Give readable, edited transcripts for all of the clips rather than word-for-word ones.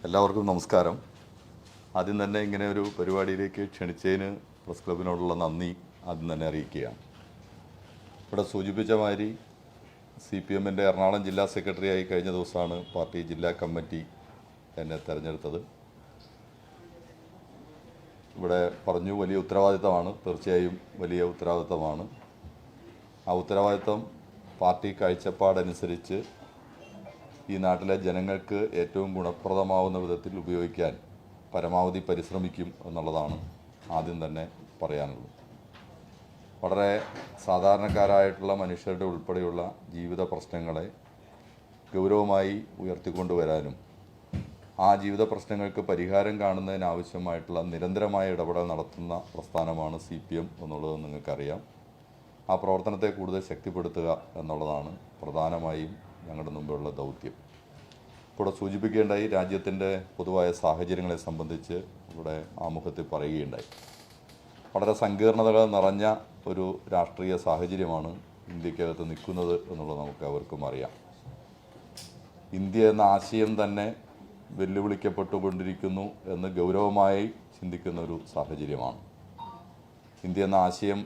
എല്ലാവർക്കും നമസ്കാരം. ആദ്യം തന്നെ ഇങ്ങനെ ഒരു പരിപാടിയിലേക്ക് ക്ഷണിച്ചതിന് പ്രസ് ക്ലബിനോടുള്ള നന്ദി ആദ്യം തന്നെ അറിയിക്കുകയാണ്. ഇവിടെ സൂചിപ്പിച്ച മാതിരി CPMൻ്റെ എറണാകുളം ജില്ലാ സെക്രട്ടറിയായി കഴിഞ്ഞ ദിവസമാണ് പാർട്ടി ജില്ലാ കമ്മിറ്റി എന്നെ തിരഞ്ഞെടുത്തത്. ഇവിടെ പറഞ്ഞു വലിയ ഉത്തരവാദിത്തമാണ്, തീർച്ചയായും വലിയ ഉത്തരവാദിത്തമാണ്. ആ ഉത്തരവാദിത്തം പാർട്ടി കാഴ്ചപ്പാടനുസരിച്ച് ഈ നാട്ടിലെ ജനങ്ങൾക്ക് ഏറ്റവും ഗുണപ്രദമാവുന്ന വിധത്തിൽ ഉപയോഗിക്കാൻ പരമാവധി പരിശ്രമിക്കും എന്നുള്ളതാണ് ആദ്യം തന്നെ പറയാനുള്ളത്. വളരെ സാധാരണക്കാരായിട്ടുള്ള മനുഷ്യരുടെ ഉൾപ്പെടെയുള്ള ജീവിത പ്രശ്നങ്ങളെ ഗൗരവമായി ഉയർത്തിക്കൊണ്ടുവരാനും ആ ജീവിത പ്രശ്നങ്ങൾക്ക് പരിഹാരം കാണുന്നതിനാവശ്യമായിട്ടുള്ള നിരന്തരമായ ഇടപെടൽ നടത്തുന്ന പ്രസ്ഥാനമാണ് CPM എന്നുള്ളത് നിങ്ങൾക്കറിയാം. ആ പ്രവർത്തനത്തെ കൂടുതൽ ശക്തിപ്പെടുത്തുക എന്നുള്ളതാണ് പ്രധാനമായും ഞങ്ങളുടെ മുമ്പുള്ള ദൗത്യം. ഇവിടെ സൂചിപ്പിക്കേണ്ടായി രാജ്യത്തിൻ്റെ പൊതുവായ സാഹചര്യങ്ങളെ സംബന്ധിച്ച് ഇവിടെ ആമുഖത്തിൽ പറയുകയുണ്ടായി. വളരെ സങ്കീർണതകൾ നിറഞ്ഞ ഒരു രാഷ്ട്രീയ സാഹചര്യമാണ് ഇന്ത്യക്കകത്ത് നിൽക്കുന്നത് എന്നുള്ളത് നമുക്ക് അവർക്കും അറിയാം. ഇന്ത്യ എന്ന ആശയം തന്നെ വെല്ലുവിളിക്കപ്പെട്ടുകൊണ്ടിരിക്കുന്നു എന്ന് ഗൗരവമായി ചിന്തിക്കുന്ന ഒരു സാഹചര്യമാണ്. ഇന്ത്യ എന്ന ആശയം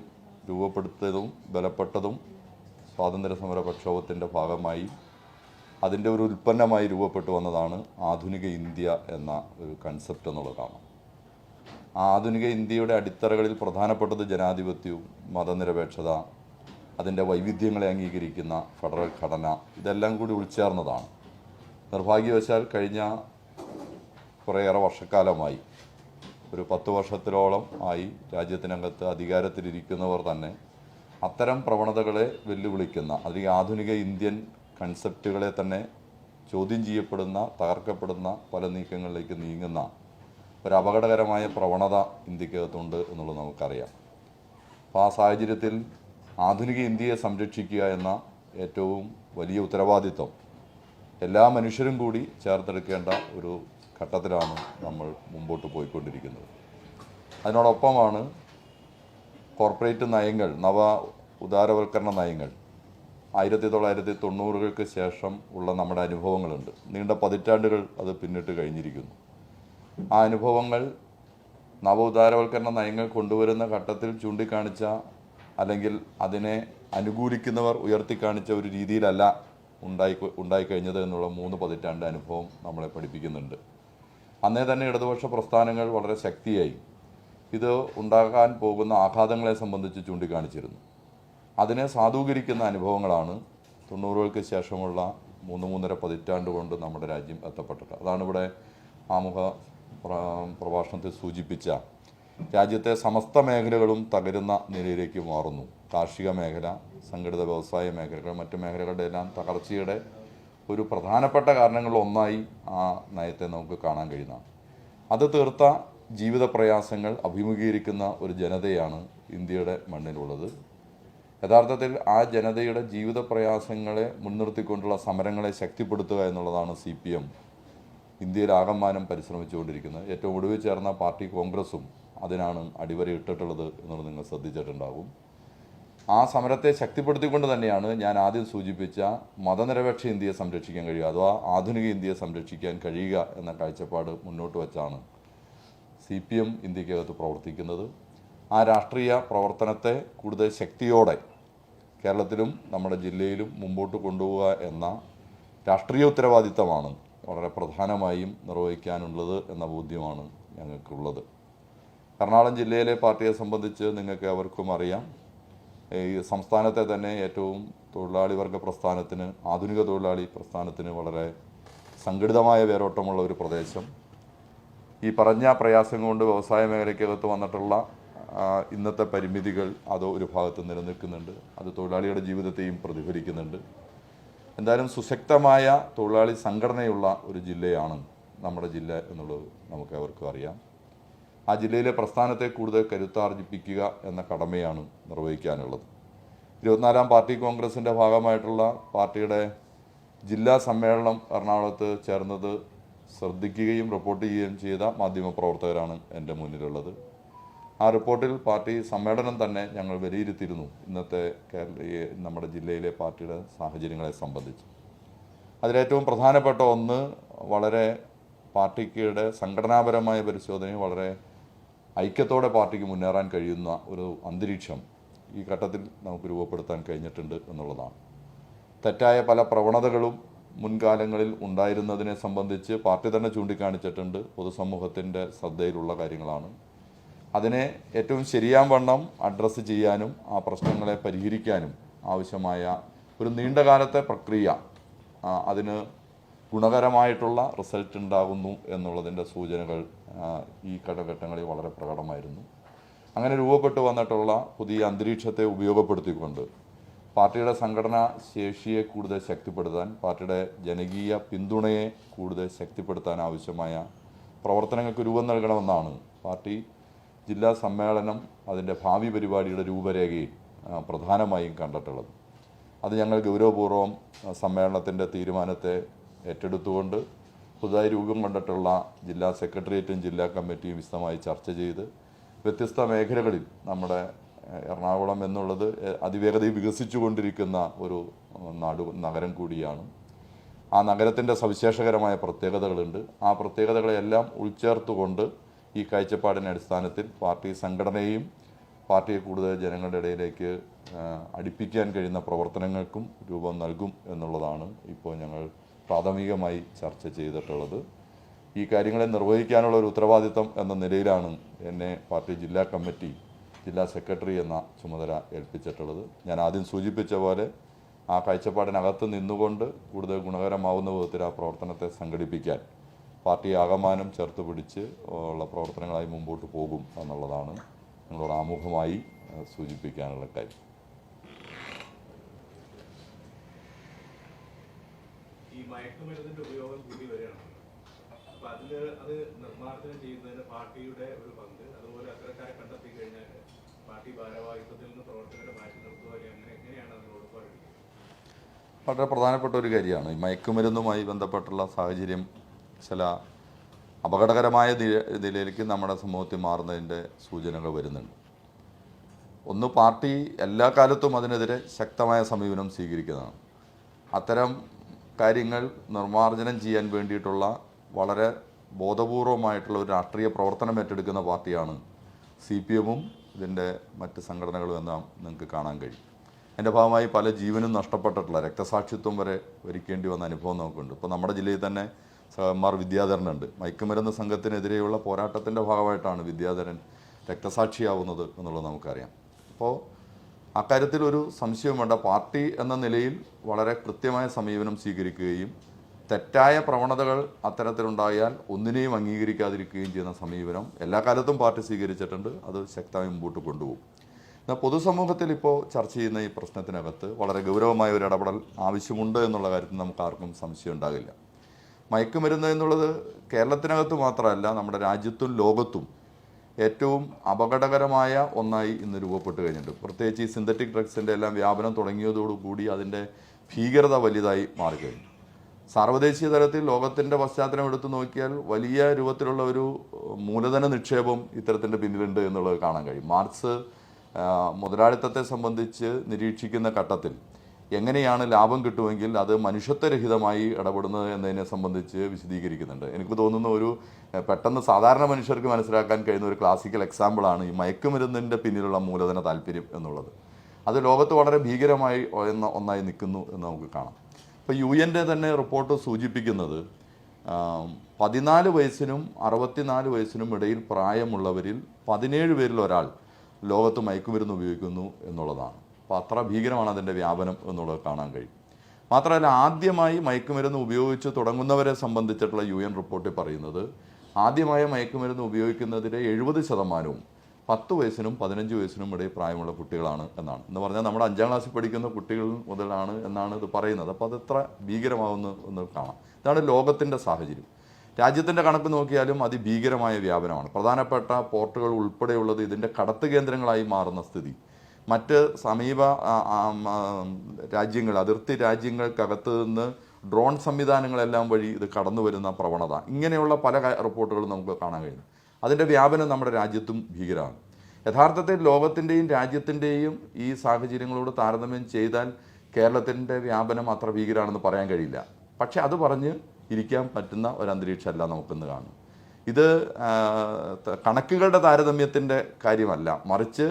രൂപപ്പെടുത്തതും ബലപ്പെട്ടതും സ്വാതന്ത്ര്യ സമര പ്രക്ഷോഭത്തിൻ്റെ ഭാഗമായി അതിൻ്റെ ഒരു ഉൽപ്പന്നമായി രൂപപ്പെട്ടു വന്നതാണ് ആധുനിക ഇന്ത്യ എന്ന ഒരു കൺസെപ്റ്റ് എന്നുള്ളതാണ്. ആ ആധുനിക ഇന്ത്യയുടെ അടിത്തറകളിൽ പ്രധാനപ്പെട്ടത് ജനാധിപത്യവും മതനിരപേക്ഷത, അതിൻ്റെ വൈവിധ്യങ്ങളെ അംഗീകരിക്കുന്ന ഫെഡറൽ ഘടന, ഇതെല്ലാം കൂടി ഉൾച്ചേർന്നതാണ്. നിർഭാഗ്യവശാൽ കഴിഞ്ഞ കുറേയേറെ വർഷക്കാലമായി, ഒരു 10 വർഷത്തിലോളം ആയി രാജ്യത്തിനകത്ത് അധികാരത്തിലിരിക്കുന്നവർ തന്നെ അത്തരം പ്രവണതകളെ വെല്ലുവിളിക്കുന്ന, അല്ലെങ്കിൽ ആധുനിക ഇന്ത്യൻ കൺസെപ്റ്റുകളെ തന്നെ ചോദ്യം ചെയ്യപ്പെടുന്ന, തകർക്കപ്പെടുന്ന പല നീക്കങ്ങളിലേക്ക് നീങ്ങുന്ന ഒരു അപകടകരമായ പ്രവണത ഇന്ത്യക്കകത്തുണ്ട് എന്നുള്ളത് നമുക്കറിയാം. അപ്പോൾ ആ സാഹചര്യത്തിൽ ആധുനിക ഇന്ത്യയെ സംരക്ഷിക്കുക എന്ന ഏറ്റവും വലിയ ഉത്തരവാദിത്വം എല്ലാ മനുഷ്യരും കൂടി ചേർത്തെടുക്കേണ്ട ഒരു ഘട്ടത്തിലാണ് നമ്മൾ മുമ്പോട്ട് പോയിക്കൊണ്ടിരിക്കുന്നത്. അതിനോടൊപ്പമാണ് കോർപ്പറേറ്റ് നയങ്ങൾ, നവ ഉദാരവൽക്കരണ നയങ്ങൾ 1990-കൾക്ക് ശേഷം ഉള്ള നമ്മുടെ അനുഭവങ്ങളുണ്ട്. നീണ്ട പതിറ്റാണ്ടുകൾ അത് പിന്നിട്ട് കഴിഞ്ഞിരിക്കുന്നു. ആ അനുഭവങ്ങൾ നവ ഉദാരവൽക്കരണ നയങ്ങൾ കൊണ്ടുവരുന്ന ഘട്ടത്തിൽ ചൂണ്ടിക്കാണിച്ച, അല്ലെങ്കിൽ അതിനെ അനുകൂലിക്കുന്നവർ ഉയർത്തിക്കാണിച്ച ഒരു രീതിയിലല്ല ഉണ്ടായിക്കഴിഞ്ഞത് എന്നുള്ള 3 പതിറ്റാണ്ട് അനുഭവം നമ്മളെ പഠിപ്പിക്കുന്നുണ്ട്. അന്നേ തന്നെ ഇടതുപക്ഷ പ്രസ്ഥാനങ്ങൾ വളരെ ശക്തിയായി ഇത് ഉണ്ടാകാൻ പോകുന്ന ആഘാതങ്ങളെ സംബന്ധിച്ച് ചൂണ്ടിക്കാണിച്ചിരുന്നു. അതിനെ സാധൂകരിക്കുന്ന അനുഭവങ്ങളാണ് 90-കൾക്ക് ശേഷമുള്ള 3-3.5 പതിറ്റാണ്ട് കൊണ്ട് നമ്മുടെ രാജ്യം എത്തപ്പെട്ടത്. അതാണ് ഇവിടെ ആമുഖ പ്രഭാഷണത്തിൽ സൂചിപ്പിച്ച രാജ്യത്തെ സമസ്ത മേഖലകളും തകരുന്ന നിലയിലേക്ക് മാറുന്നു. കാർഷിക മേഖല, സംഘടിത വ്യവസായ മേഖലകൾ, മറ്റു മേഖലകളുടെ എല്ലാം തകർച്ചയുടെ ഒരു പ്രധാനപ്പെട്ട കാരണങ്ങളിലൊന്നായി ആ നയത്തെ നമുക്ക് കാണാൻ കഴിയുന്നതാണ്. അത് തീർത്ത ജീവിത പ്രയാസങ്ങൾ അഭിമുഖീകരിക്കുന്ന ഒരു ജനതയാണ് ഇന്ത്യയുടെ മണ്ണിലുള്ളത്. യഥാർത്ഥത്തിൽ ആ ജനതയുടെ ജീവിത പ്രയാസങ്ങളെ മുൻനിർത്തിക്കൊണ്ടുള്ള സമരങ്ങളെ ശക്തിപ്പെടുത്തുക എന്നുള്ളതാണ് CPM ഇന്ത്യയിൽ ആകമാനം പരിശ്രമിച്ചുകൊണ്ടിരിക്കുന്നത്. ഏറ്റവും ഒടുവിൽ ചേർന്ന പാർട്ടി കോൺഗ്രസും അതിനാണ് അടിവരയിട്ടിട്ടുള്ളത് എന്നുള്ളത് നിങ്ങൾ ശ്രദ്ധിച്ചിട്ടുണ്ടാകും. ആ സമരത്തെ ശക്തിപ്പെടുത്തിക്കൊണ്ട് തന്നെയാണ് ഞാൻ ആദ്യം സൂചിപ്പിച്ച മതനിരപേക്ഷ ഇന്ത്യയെ സംരക്ഷിക്കാൻ കഴിയുക, അഥവാ ആധുനിക ഇന്ത്യയെ സംരക്ഷിക്കാൻ കഴിയുക എന്ന കാഴ്ചപ്പാട് മുന്നോട്ട് വച്ചാണ് CPM ഇന്ത്യക്കകത്ത് പ്രവർത്തിക്കുന്നത്. ആ രാഷ്ട്രീയ പ്രവർത്തനത്തെ കൂടുതൽ ശക്തിയോടെ കേരളത്തിലും നമ്മുടെ ജില്ലയിലും മുമ്പോട്ട് കൊണ്ടുപോവുക എന്ന രാഷ്ട്രീയ ഉത്തരവാദിത്തമാണ് വളരെ പ്രധാനമായും നിർവഹിക്കാനുള്ളത് എന്ന ബോധ്യമാണ് ഞങ്ങൾക്കുള്ളത്. എറണാകുളം ജില്ലയിലെ പാർട്ടിയെ സംബന്ധിച്ച് നിങ്ങൾക്ക് അവർക്കും അറിയാം, ഈ സംസ്ഥാനത്തെ തന്നെ ഏറ്റവും തൊഴിലാളി വർഗ പ്രസ്ഥാനത്തിന്, ആധുനിക തൊഴിലാളി പ്രസ്ഥാനത്തിന് വളരെ സംഘടിതമായ വേരോട്ടമുള്ള ഒരു പ്രദേശം. ഈ പറഞ്ഞ പ്രയാസം കൊണ്ട് വ്യവസായ മേഖലയ്ക്കകത്ത് വന്നിട്ടുള്ള ഇന്നത്തെ പരിമിതികൾ അത് ഒരു ഭാഗത്ത് നിലനിൽക്കുന്നുണ്ട്. അത് തൊഴിലാളിയുടെ ജീവിതത്തെയും പ്രതിഫലിക്കുന്നുണ്ട്. എന്തായാലും സുശക്തമായ തൊഴിലാളി സംഘടനയുള്ള ഒരു ജില്ലയാണ് നമ്മുടെ ജില്ല എന്നുള്ളത് നമുക്ക് അവർക്കും അറിയാം. ആ ജില്ലയിലെ പ്രസ്ഥാനത്തെ കൂടുതൽ കരുത്താർജിപ്പിക്കുക എന്ന കടമയാണ് നിർവഹിക്കാനുള്ളത്. 24-ാം പാർട്ടി കോൺഗ്രസിൻ്റെ ഭാഗമായിട്ടുള്ള പാർട്ടിയുടെ ജില്ലാ സമ്മേളനം എറണാകുളത്ത് ചേർന്നത് ശ്രദ്ധിക്കുകയും റിപ്പോർട്ട് ചെയ്യുകയും ചെയ്ത മാധ്യമപ്രവർത്തകരാണ് എൻ്റെ മുന്നിലുള്ളത്. ആ റിപ്പോർട്ടിൽ പാർട്ടി സമ്മേളനം തന്നെ ഞങ്ങൾ വിലയിരുത്തിയിരുന്നു ഇന്നത്തെ നമ്മുടെ ജില്ലയിലെ പാർട്ടിയുടെ സാഹചര്യങ്ങളെ സംബന്ധിച്ച്. അതിലേറ്റവും പ്രധാനപ്പെട്ട ഒന്ന്, വളരെ പാർട്ടിയുടെ സംഘടനാപരമായ പരിശോധനയും വളരെ ഐക്യത്തോടെ പാർട്ടിക്ക് മുന്നേറാൻ കഴിയുന്ന ഒരു അന്തരീക്ഷം ഈ ഘട്ടത്തിൽ നമുക്ക് രൂപപ്പെടുത്താൻ കഴിഞ്ഞിട്ടുണ്ട് എന്നുള്ളതാണ്. തെറ്റായ പല പ്രവണതകളും മുൻകാലങ്ങളിൽ ഉണ്ടായിരുന്നതിനെ സംബന്ധിച്ച് പാർട്ടി തന്നെ ചൂണ്ടിക്കാണിച്ചിട്ടുണ്ട്. പൊതുസമൂഹത്തിൻ്റെ ശ്രദ്ധയിലുള്ള കാര്യങ്ങളാണ്. അതിനെ ഏറ്റവും ശരിയാവണ്ണം അഡ്രസ്സ് ചെയ്യാനും ആ പ്രശ്നങ്ങളെ പരിഹരിക്കാനും ആവശ്യമായ ഒരു നീണ്ടകാലത്തെ പ്രക്രിയ, അതിന് ഗുണകരമായിട്ടുള്ള റിസൾട്ട് ഉണ്ടാകുന്നു എന്നുള്ളതിൻ്റെ സൂചനകൾ ഈ കാലഘട്ടങ്ങളിൽ വളരെ പ്രകടമായിരുന്നു. അങ്ങനെ രൂപപ്പെട്ടു വന്നിട്ടുള്ള പുതിയ അന്തരീക്ഷത്തെ ഉപയോഗപ്പെടുത്തിക്കൊണ്ട് പാർട്ടിയുടെ സംഘടനാ ശേഷിയെ കൂടുതൽ ശക്തിപ്പെടുത്താൻ, പാർട്ടിയുടെ ജനകീയ പിന്തുണയെ കൂടുതൽ ശക്തിപ്പെടുത്താൻ ആവശ്യമായ പ്രവർത്തനങ്ങൾക്ക് രൂപം നൽകണമെന്നാണ് പാർട്ടി ജില്ലാ സമ്മേളനം അതിൻ്റെ ഭാവി പരിപാടിയുടെ രൂപരേഖയിൽ പ്രധാനമായും കണ്ടിട്ടുള്ളത്. അത് ഞങ്ങൾ ഗൗരവപൂർവ്വം സമ്മേളനത്തിൻ്റെ തീരുമാനത്തെ ഏറ്റെടുത്തുകൊണ്ട് പുതുതായി രൂപം കൊണ്ടിട്ടുള്ള ജില്ലാ സെക്രട്ടേറിയറ്റും ജില്ലാ കമ്മിറ്റിയും വിശദമായി ചർച്ച ചെയ്ത് വ്യത്യസ്ത മേഖലകളിൽ നമ്മുടെ എറണാകുളം എന്നുള്ളത് അതിവേഗതയിൽ വികസിച്ചുകൊണ്ടിരിക്കുന്ന ഒരു നഗരം കൂടിയാണ്. ആ നഗരത്തിൻ്റെ സവിശേഷകരമായ പ്രത്യേകതകളുണ്ട്. ആ പ്രത്യേകതകളെല്ലാം ഉൾച്ചേർത്തുകൊണ്ട് ഈ കാഴ്ചപ്പാടിൻ്റെ അടിസ്ഥാനത്തിൽ പാർട്ടി സംഘടനയും പാർട്ടിയെ കൂടുതൽ ജനങ്ങളുടെ ഇടയിലേക്ക് അടുപ്പിക്കാൻ കഴിയുന്ന പ്രവർത്തനങ്ങൾക്കും രൂപം നൽകും എന്നുള്ളതാണ് ഇപ്പോൾ ഞങ്ങൾ പ്രാഥമികമായി ചർച്ച ചെയ്തിട്ടുള്ളത്. ഈ കാര്യങ്ങളെ നിർവഹിക്കാനുള്ള ഒരു ഉത്തരവാദിത്തം എന്ന നിലയിലാണ് എന്നെ പാർട്ടി ജില്ലാ കമ്മിറ്റി, ജില്ലാ സെക്രട്ടറി എന്ന ചുമതല ഏൽപ്പിച്ചിട്ടുള്ളത്. ഞാൻ ആദ്യം സൂചിപ്പിച്ച പോലെ ആ കാഴ്ചപ്പാടിനകത്ത് നിന്നുകൊണ്ട് കൂടുതൽ ഗുണകരമാവുന്ന വിധത്തിൽ ആ പ്രവർത്തനത്തെ സംഘടിപ്പിക്കാൻ പാർട്ടി ആകമാനം ചേർത്ത് പിടിച്ച് ഉള്ള പ്രവർത്തനങ്ങളായി മുമ്പോട്ട് പോകും എന്നുള്ളതാണ് നിങ്ങളോട് ആമുഖമായി സൂചിപ്പിക്കാനുള്ള കാര്യം. ഈ മയക്കുമരുന്നിന്റെ ഉപയോഗം കൂടി വരികയാണ്. അപ്പൊ അത് നിർമ്മാർജ്ജനം ചെയ്യുന്നതിന് പാർട്ടിയുടെ ഒരു പങ്ക്, അതുപോലെ അത്തരക്കാരെ കണ്ടെത്തി കഴിഞ്ഞാൽ പാർട്ടി ഭാരവാഹിത്വത്തിൽ നിന്ന് പ്രവർത്തകരെ മാറ്റി നിർത്തുക, എങ്ങനെയാണ് അതിനോട് പറയുന്നത്? വളരെ പ്രധാനപ്പെട്ട ഒരു കാര്യമാണ്. ഈ മയക്കുമരുന്നുമായി ബന്ധപ്പെട്ടുള്ള സാഹചര്യം ചില അപകടകരമായ നിലയിലേക്ക് നമ്മുടെ സമൂഹത്തിൽ മാറുന്നതിൻ്റെ സൂചനകൾ വരുന്നുണ്ട്. ഒന്ന്, പാർട്ടി എല്ലാ കാലത്തും അതിനെതിരെ ശക്തമായ സമീപനം സ്വീകരിക്കുന്നതാണ്. അത്തരം കാര്യങ്ങൾ നിർമ്മാർജ്ജനം ചെയ്യാൻ വേണ്ടിയിട്ടുള്ള വളരെ ബോധപൂർവമായിട്ടുള്ള ഒരു രാഷ്ട്രീയ പ്രവർത്തനം ഏറ്റെടുക്കുന്ന പാർട്ടിയാണ് CPM-ഉം ഇതിൻ്റെ മറ്റ് സംഘടനകളും എല്ലാം നിങ്ങൾക്ക് കാണാൻ കഴിയും. അതിൻ്റെ ഭാഗമായി പല ജീവനും നഷ്ടപ്പെട്ടിട്ടുള്ള രക്തസാക്ഷിത്വം വരെ വരിക്കേണ്ടി വന്ന അനുഭവം നമുക്കുണ്ട്. ഇപ്പോൾ നമ്മുടെ ജില്ലയിൽ തന്നെ സഹമാർ വിദ്യാധരനുണ്ട്. മയക്കുമരുന്ന് സംഘത്തിനെതിരെയുള്ള പോരാട്ടത്തിൻ്റെ ഭാഗമായിട്ടാണ് വിദ്യാധരൻ രക്തസാക്ഷിയാവുന്നത് എന്നുള്ളത് നമുക്കറിയാം. അപ്പോൾ അക്കാര്യത്തിൽ ഒരു സംശയവും വേണ്ട. പാർട്ടി എന്ന നിലയിൽ വളരെ കൃത്യമായ സമീപനം സ്വീകരിക്കുകയും തെറ്റായ പ്രവണതകൾ അത്തരത്തിലുണ്ടായാൽ ഒന്നിനെയും അംഗീകരിക്കാതിരിക്കുകയും ചെയ്യുന്ന സമീപനം എല്ലാ കാലത്തും പാർട്ടി സ്വീകരിച്ചിട്ടുണ്ട്. അത് ശക്തമായി മുമ്പോട്ട് കൊണ്ടുപോകും. എന്നാൽ പൊതുസമൂഹത്തിൽ ഇപ്പോൾ ചർച്ച ചെയ്യുന്ന ഈ പ്രശ്നത്തിനകത്ത് വളരെ ഗൗരവമായ ഒരു ഇടപെടൽ ആവശ്യമുണ്ട് എന്നുള്ള കാര്യത്തിൽ നമുക്ക് ആർക്കും സംശയം ഉണ്ടാകില്ല. മയക്കുമരുന്ന് എന്നുള്ളത് കേരളത്തിനകത്ത് മാത്രമല്ല, നമ്മുടെ രാജ്യത്തും ലോകത്തും ഏറ്റവും അപകടകരമായ ഒന്നായി ഇന്ന് രൂപപ്പെട്ട് കഴിഞ്ഞിട്ടുണ്ട്. പ്രത്യേകിച്ച് ഈ സിന്തറ്റിക് ഡ്രഗ്സിൻ്റെ എല്ലാം വ്യാപനം തുടങ്ങിയതോടുകൂടി അതിൻ്റെ ഭീകരത വലുതായി മാറിക്കഴിഞ്ഞു. സാർവദേശീയ തലത്തിൽ ലോകത്തിൻ്റെ പശ്ചാത്തലം എടുത്തു നോക്കിയാൽ വലിയ രൂപത്തിലുള്ള ഒരു മൂലധന നിക്ഷേപം ഇത്തരത്തിൻ്റെ പിന്നിലുണ്ട് എന്നുള്ളത് കാണാൻ കഴിയും. മാർക്സ് മുതലാളിത്തത്തെ സംബന്ധിച്ച് നിരീക്ഷിക്കുന്ന ഘട്ടത്തിൽ എങ്ങനെയാണ് ലാഭം കിട്ടുമെങ്കിൽ അത് മനുഷ്യത്വരഹിതമായി ഇടപെടുന്നത് എന്നതിനെ സംബന്ധിച്ച് വിശദീകരിക്കുന്നുണ്ട്. എനിക്ക് തോന്നുന്ന ഒരു പെട്ടെന്ന് സാധാരണ മനുഷ്യർക്ക് മനസ്സിലാക്കാൻ കഴിയുന്ന ഒരു ക്ലാസിക്കൽ എക്സാമ്പിളാണ് ഈ മയക്കുമരുന്നിൻ്റെ പിന്നിലുള്ള മൂലധന താല്പര്യം എന്നുള്ളത്. അത് ലോകത്ത് വളരെ ഭീകരമായി ഒന്നായി നിൽക്കുന്നു എന്ന് നമുക്ക് കാണാം. ഇപ്പോൾ UN-ൻ്റെ തന്നെ റിപ്പോർട്ട് സൂചിപ്പിക്കുന്നത് 14 വയസ്സിനും 64 വയസ്സിനും ഇടയിൽ പ്രായമുള്ളവരിൽ 17 പേരിൽ ഒരാൾ ലോകത്ത് മയക്കുമരുന്ന് ഉപയോഗിക്കുന്നു എന്നുള്ളതാണ്. അപ്പോൾ അത്ര ഭീകരമാണ് അതിൻ്റെ വ്യാപനം എന്നുള്ളത് കാണാൻ കഴിയും. മാത്രമല്ല, ആദ്യമായി മയക്കുമരുന്ന് ഉപയോഗിച്ച് തുടങ്ങുന്നവരെ സംബന്ധിച്ചിട്ടുള്ള UN റിപ്പോർട്ടിൽ പറയുന്നത് ആദ്യമായ മയക്കുമരുന്ന് ഉപയോഗിക്കുന്നതിൻ്റെ 70% 10 വയസ്സിനും 15 വയസ്സിനും ഇടയിൽ പ്രായമുള്ള കുട്ടികളാണ് എന്നാണ്. എന്ന് പറഞ്ഞാൽ നമ്മുടെ 5ാം ക്ലാസ്സിൽ പഠിക്കുന്ന കുട്ടികൾ മുതലാണ് എന്നാണ് ഇത് പറയുന്നത്. അപ്പോൾ അത് എത്ര ഭീകരമാവുന്നു എന്ന് കാണാം. ഇതാണ് ലോകത്തിൻ്റെ സാഹചര്യം. രാജ്യത്തിൻ്റെ കണക്ക് നോക്കിയാലും അതിഭീകരമായ വ്യാപനമാണ്. പ്രധാനപ്പെട്ട പോർട്ടുകൾ ഉൾപ്പെടെയുള്ളത് ഇതിൻ്റെ കടത്ത് കേന്ദ്രങ്ങളായി മാറുന്ന സ്ഥിതി. മറ്റ് സമീപ രാജ്യങ്ങൾ, അതിർത്തി രാജ്യങ്ങൾക്കകത്ത് നിന്ന് ഡ്രോൺ സംവിധാനങ്ങളെല്ലാം വഴി ഇത് കടന്നു വരുന്ന പ്രവണത, ഇങ്ങനെയുള്ള പല റിപ്പോർട്ടുകളും നമുക്ക് കാണാൻ കഴിയും. അതിൻ്റെ വ്യാപനം നമ്മുടെ രാജ്യത്തും ഭീകരമാണ്. യഥാർത്ഥത്തിൽ ലോകത്തിൻ്റെയും രാജ്യത്തിൻ്റെയും ഈ സാഹചര്യങ്ങളോട് താരതമ്യം ചെയ്താൽ കേരളത്തിൻ്റെ വ്യാപനം അത്ര ഭീകരമാണെന്ന് പറയാൻ കഴിയില്ല. പക്ഷേ അത് പറഞ്ഞ് ഇരിക്കാൻ പറ്റുന്ന ഒരു അന്തരീക്ഷമല്ല നമുക്കിന്ന് കാണും. ഇത് കണക്കുകളുടെ താരതമ്യത്തിൻ്റെ കാര്യമല്ല, മറിച്ച്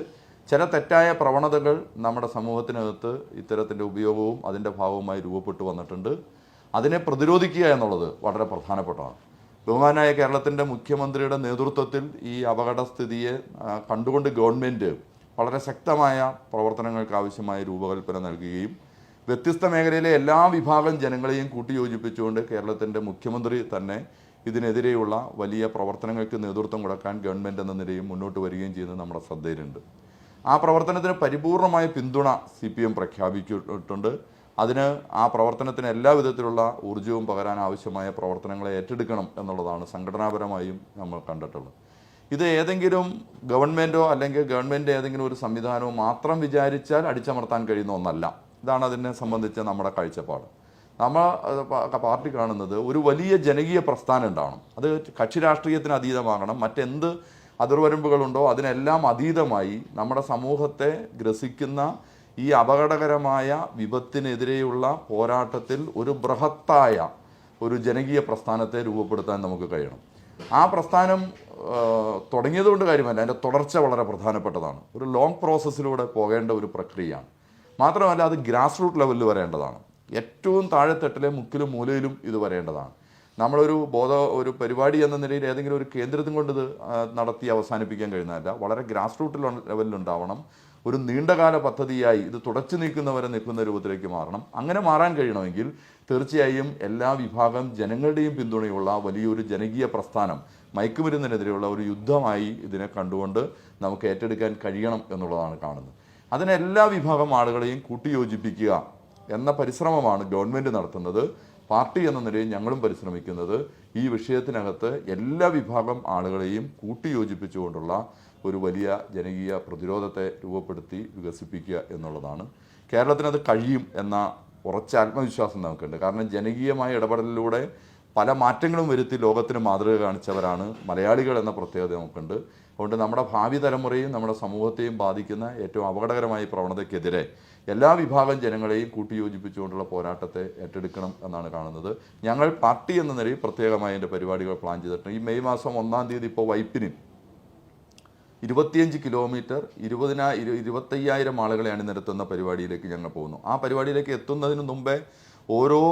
ചില തെറ്റായ പ്രവണതകൾ നമ്മുടെ സമൂഹത്തിനകത്ത് ഇത്തരത്തിൻ്റെ ഉപയോഗവും അതിൻ്റെ ഭാഗവുമായി രൂപപ്പെട്ടു വന്നിട്ടുണ്ട്. അതിനെ പ്രതിരോധിക്കുക എന്നുള്ളത് വളരെ പ്രധാനപ്പെട്ടതാണ്. ബഹുമാനായ കേരളത്തിൻ്റെ മുഖ്യമന്ത്രിയുടെ നേതൃത്വത്തിൽ ഈ അപകടസ്ഥിതിയെ കണ്ടുകൊണ്ട് ഗവൺമെൻറ് വളരെ ശക്തമായ പ്രവർത്തനങ്ങൾക്ക് ആവശ്യമായ രൂപകൽപ്പന നൽകുകയും വ്യത്യസ്ത മേഖലയിലെ എല്ലാ വിഭാഗം ജനങ്ങളെയും കൂട്ടിയോജിപ്പിച്ചുകൊണ്ട് കേരളത്തിൻ്റെ മുഖ്യമന്ത്രി തന്നെ ഇതിനെതിരെയുള്ള വലിയ പ്രവർത്തനങ്ങൾക്ക് നേതൃത്വം കൊടുക്കാൻ ഗവൺമെൻറ് എന്ന നിലയിൽ മുന്നോട്ട് വരികയും ചെയ്യുന്നത് നമ്മുടെ ശ്രദ്ധയിലുണ്ട്. ആ പ്രവർത്തനത്തിന് പരിപൂർണമായ പിന്തുണ CPM പ്രഖ്യാപിച്ചിട്ടുണ്ട്. അതിന് ആ പ്രവർത്തനത്തിന് എല്ലാ വിധത്തിലുള്ള ഊർജ്ജവും പകരാൻ ആവശ്യമായ പ്രവർത്തനങ്ങളെ ഏറ്റെടുക്കണം എന്നുള്ളതാണ് സംഘടനാപരമായും നമ്മൾ കണ്ടിട്ടുള്ളത്. ഇത് ഏതെങ്കിലും ഗവൺമെൻറ്റോ അല്ലെങ്കിൽ ഗവൺമെൻറ് ഏതെങ്കിലും ഒരു സംവിധാനമോ മാത്രം വിചാരിച്ചാൽ അടിച്ചമർത്താൻ കഴിയുന്ന ഒന്നല്ല. ഇതാണ് അതിനെ സംബന്ധിച്ച നമ്മുടെ കാഴ്ചപ്പാട്. നമ്മൾ പാർട്ടി കാണുന്നത് ഒരു വലിയ ജനകീയ പ്രസ്ഥാനം ഉണ്ടാവണം. അത് കക്ഷി രാഷ്ട്രീയത്തിന് അതീതമാകണം. മറ്റെന്ത് അതിർവരമ്പുകളുണ്ടോ അതിനെല്ലാം അതീതമായി നമ്മുടെ സമൂഹത്തെ ഗ്രസിക്കുന്ന ഈ അപകടകരമായ വിപത്തിനെതിരെയുള്ള പോരാട്ടത്തിൽ ഒരു ബൃഹത്തായ ഒരു ജനകീയ പ്രസ്ഥാനത്തെ രൂപപ്പെടുത്താൻ നമുക്ക് കഴിയണം. ആ പ്രസ്ഥാനം തുടങ്ങിയതുകൊണ്ട് കാര്യമല്ല, അതിൻ്റെ തുടർച്ച വളരെ പ്രധാനപ്പെട്ടതാണ്. ഒരു ലോങ് പ്രോസസ്സിലൂടെ പോകേണ്ട ഒരു പ്രക്രിയയാണ്. മാത്രമല്ല അത് ഗ്രാസ് റൂട്ട് ലെവലിൽ വരേണ്ടതാണ്. ഏറ്റവും താഴെത്തട്ടിലെ മുക്കിലും മൂലയിലും ഇത് വരേണ്ടതാണ്. ഒരു പരിപാടി എന്ന നിലയിൽ ഏതെങ്കിലും ഒരു കേന്ദ്രത്തിൽ കൊണ്ട് ഇത് നടത്തി അവസാനിപ്പിക്കാൻ കഴിയുന്നതല്ല. വളരെ ഗ്രാസ് റൂട്ട് ലെവലിലുണ്ടാവണം. ഒരു നീണ്ടകാല പദ്ധതിയായി ഇത് തുടച്ചു നീക്കുന്നവരെ നിൽക്കുന്ന രൂപത്തിലേക്ക് മാറണം. അങ്ങനെ മാറാൻ കഴിയണമെങ്കിൽ തീർച്ചയായും എല്ലാ വിഭാഗം ജനങ്ങളുടെയും പിന്തുണയുള്ള വലിയൊരു ജനകീയ പ്രസ്ഥാനം, മയക്കുമരുന്നിനെതിരെയുള്ള ഒരു യുദ്ധമായി ഇതിനെ കണ്ടുകൊണ്ട് നമുക്ക് ഏറ്റെടുക്കാൻ കഴിയണം എന്നുള്ളതാണ് കാണുന്നത്. അതിന് എല്ലാ വിഭാഗം ആളുകളെയും കൂട്ടിയോജിപ്പിക്കുക എന്ന പരിശ്രമമാണ് ഗവൺമെൻറ് നടത്തുന്നത്. പാർട്ടി എന്ന നിലയിൽ ഞങ്ങളും പരിശ്രമിക്കുന്നത് ഈ വിഷയത്തിനകത്ത് എല്ലാ വിഭാഗം ആളുകളെയും കൂട്ടിയോജിപ്പിച്ചുകൊണ്ടുള്ള ഒരു വലിയ ജനകീയ പ്രതിരോധത്തെ രൂപപ്പെടുത്തി വികസിപ്പിക്കുക എന്നുള്ളതാണ്. കേരളത്തിനത് കഴിയും എന്ന ഉറച്ച ആത്മവിശ്വാസം നമുക്കുണ്ട്. കാരണം ജനകീയമായ ഇടപെടലിലൂടെ പല മാറ്റങ്ങളും വരുത്തി ലോകത്തിന് മാതൃക കാണിച്ചവരാണ് മലയാളികൾ എന്ന പ്രത്യേകത നമുക്കുണ്ട്. അതുകൊണ്ട് നമ്മുടെ ഭാവി തലമുറയും നമ്മുടെ സമൂഹത്തെയും ബാധിക്കുന്ന ഏറ്റവും അപകടകരമായ പ്രവണതയ്ക്കെതിരെ എല്ലാ വിഭാഗം ജനങ്ങളെയും കൂട്ടിയോജിപ്പിച്ചുകൊണ്ടുള്ള പോരാട്ടത്തെ ഏറ്റെടുക്കണം എന്നാണ് കാണുന്നത്. ഞങ്ങൾ പാർട്ടി എന്ന നിലയിൽ പ്രത്യേകമായി എൻ്റെ പരിപാടികൾ പ്ലാൻ ചെയ്തിട്ടുണ്ട്. ഈ മെയ് മാസം 1-ാം തീയതി ഇപ്പോൾ വൈപ്പിനിൽ 25 കിലോമീറ്റർ 25,000 ആളുകളെ അണിനിരത്തുന്ന പരിപാടിയിലേക്ക് ഞങ്ങൾ പോകുന്നു. ആ പരിപാടിയിലേക്ക് എത്തുന്നതിന് മുമ്പേ ഓരോ